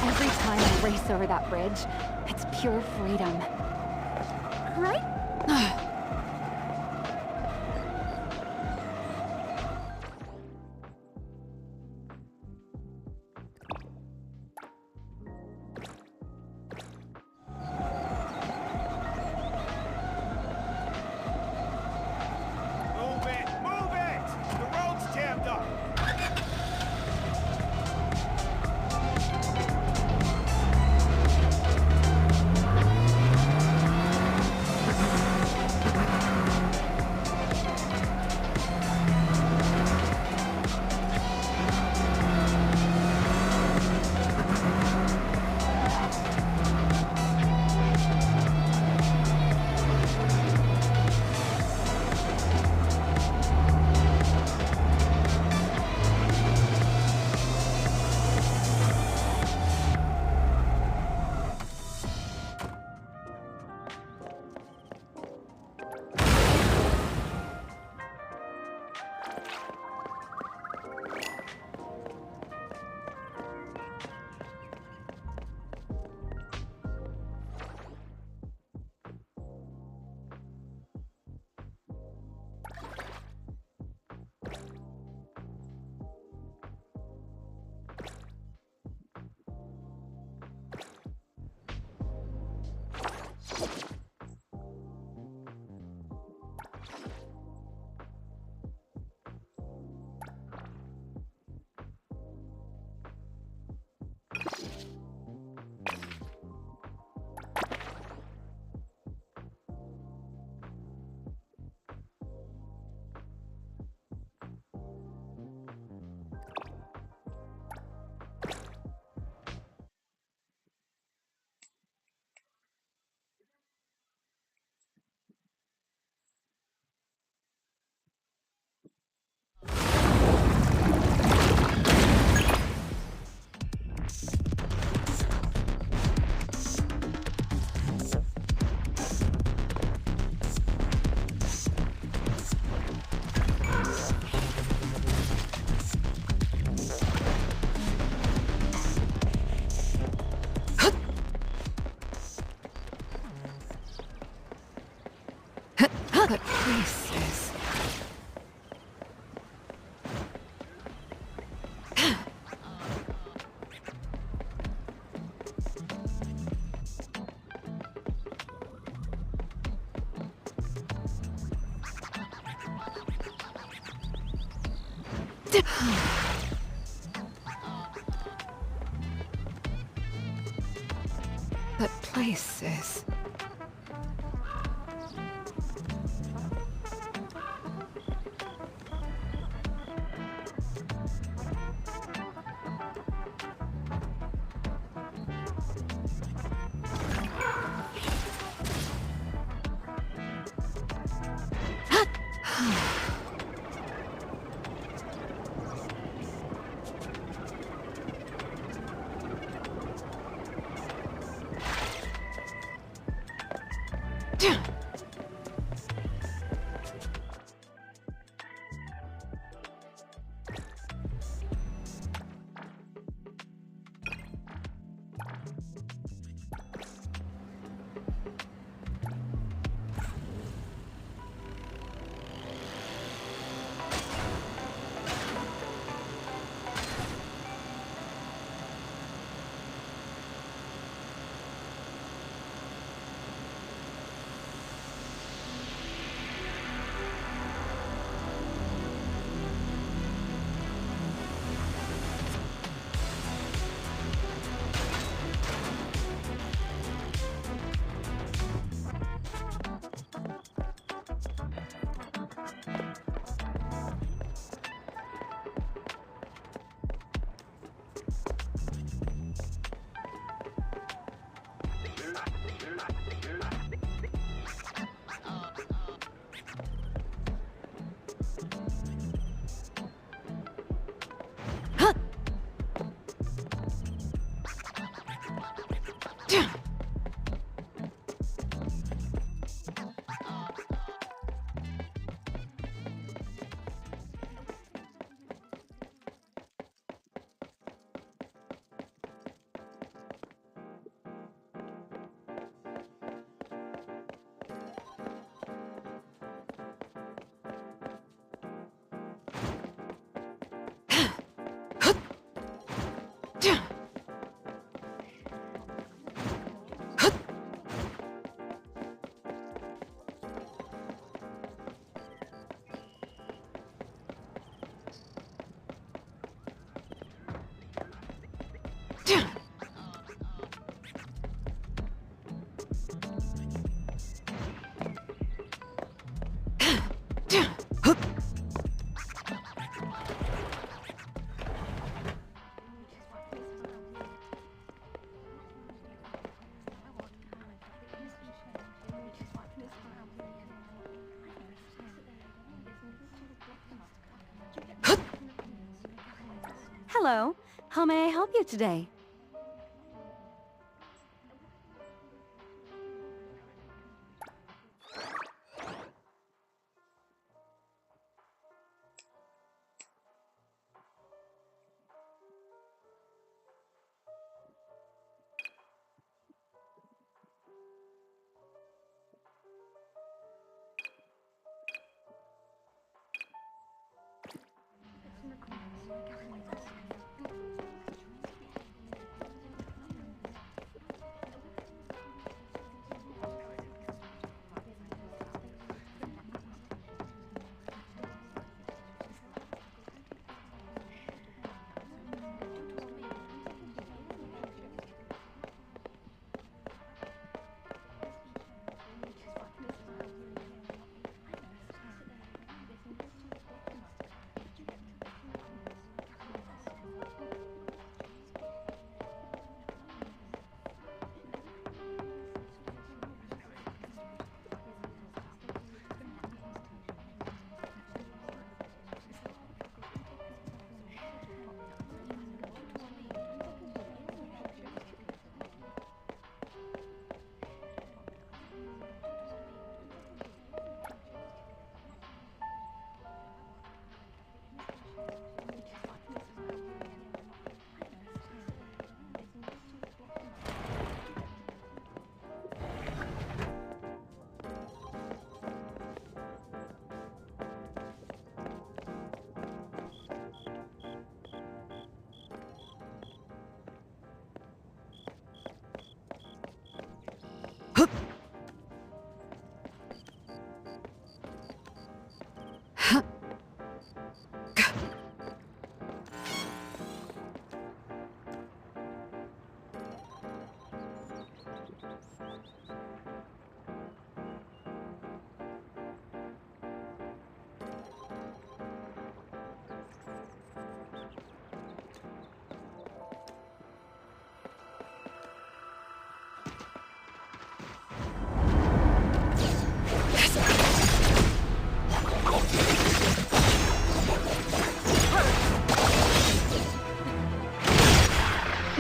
Every time I race over that bridge, it's pure freedom. Right? Move it! Move it! The road's jammed up! But please, sis. But please, sis. Hello. How may I help you today?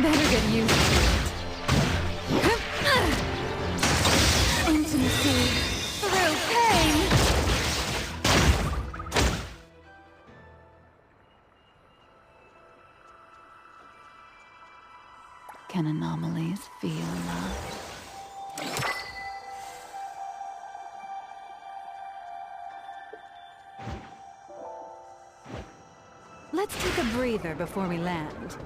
Better get used to it. Intimacy through pain. Can anomalies feel love? Let's take a breather before we land.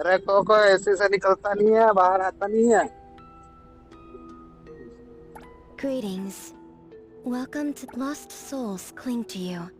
अरे cocoa ऐसे से निकलता नहीं है, बाहर आता नहीं है। Greetings. Welcome to Lost Souls Cling to You.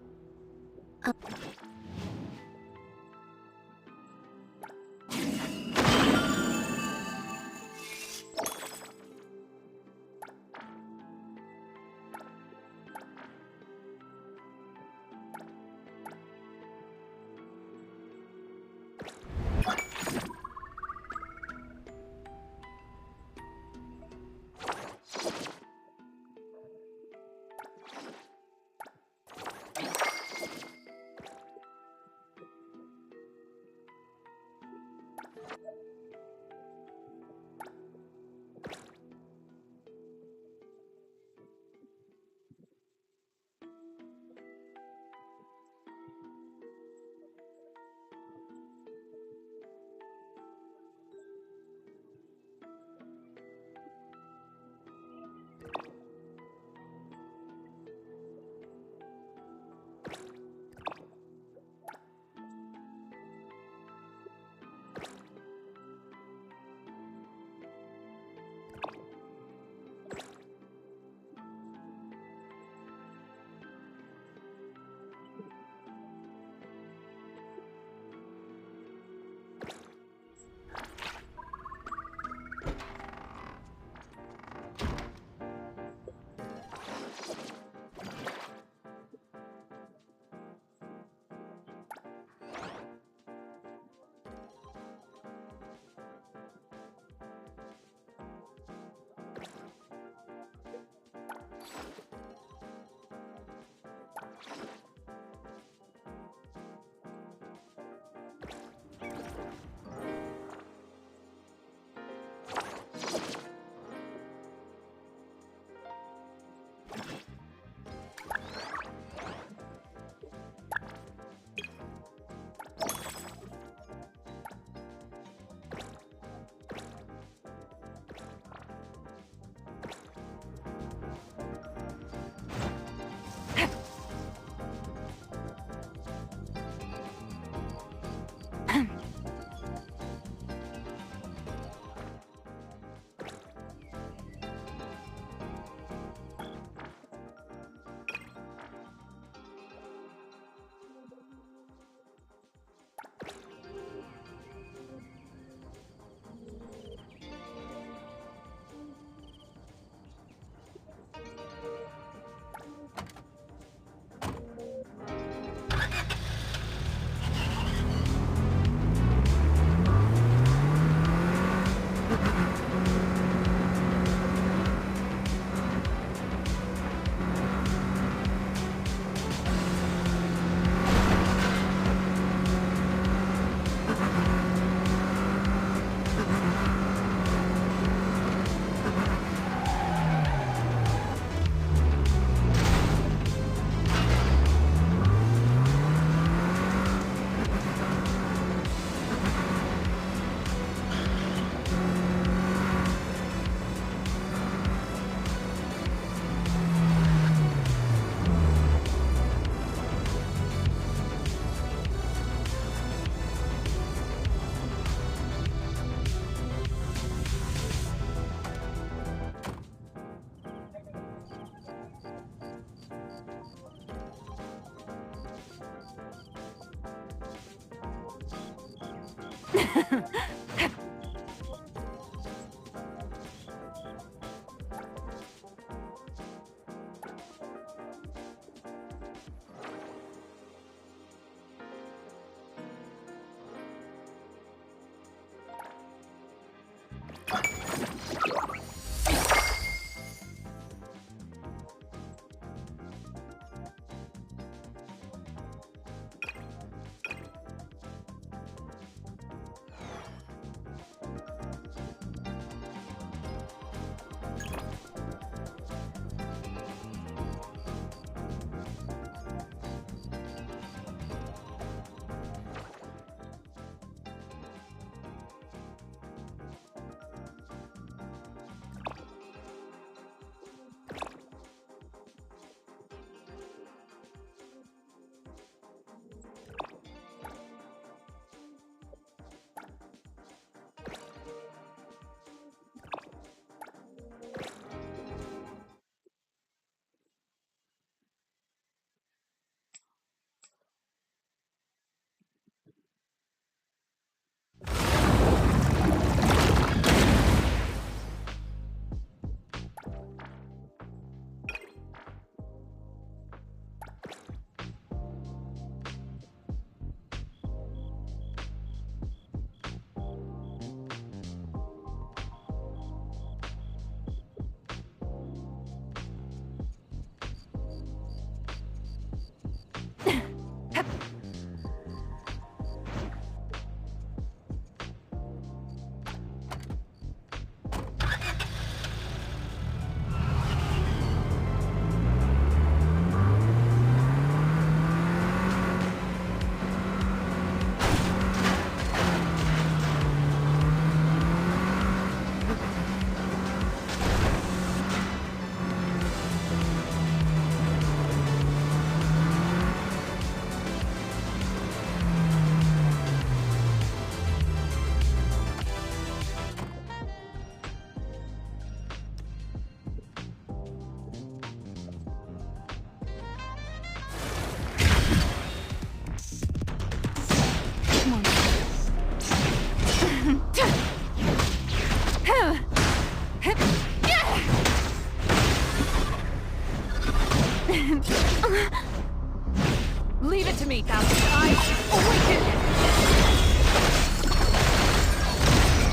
Leave it to me, Thousand Eyes. Awaken!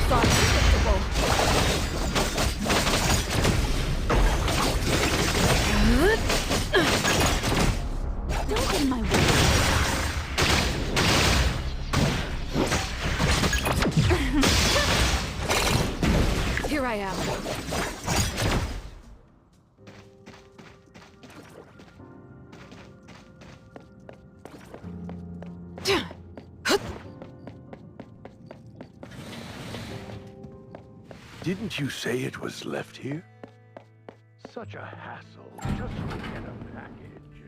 Thought predictable. Don't get in my way. Here I am. Didn't you say it was left here? Such a hassle just to get a package.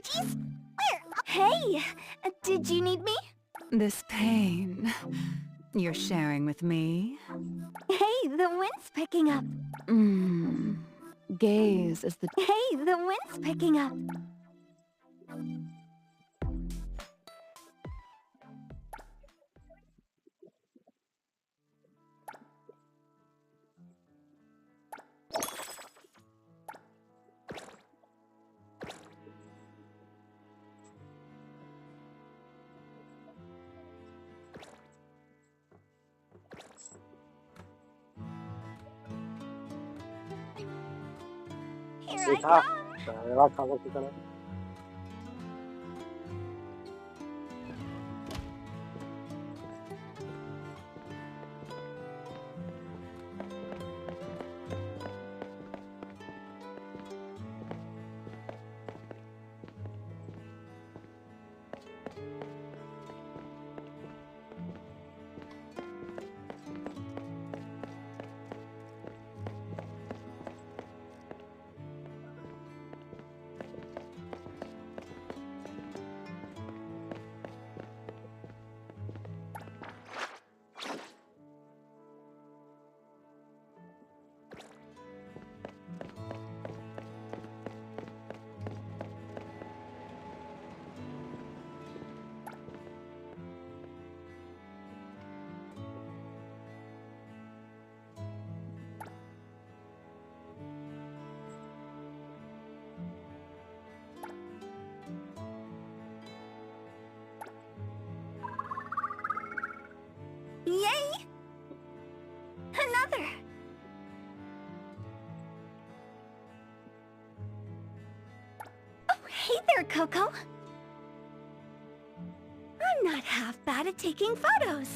emojis? Where? Hey! Did you need me? This pain you're sharing with me? Hey, the wind's picking up. Gaze is the... Hey, the wind's picking up. Here I देखा come. पहला खबर की तरह Yay! Another! Oh, hey there, Coco! I'm not half bad at taking photos.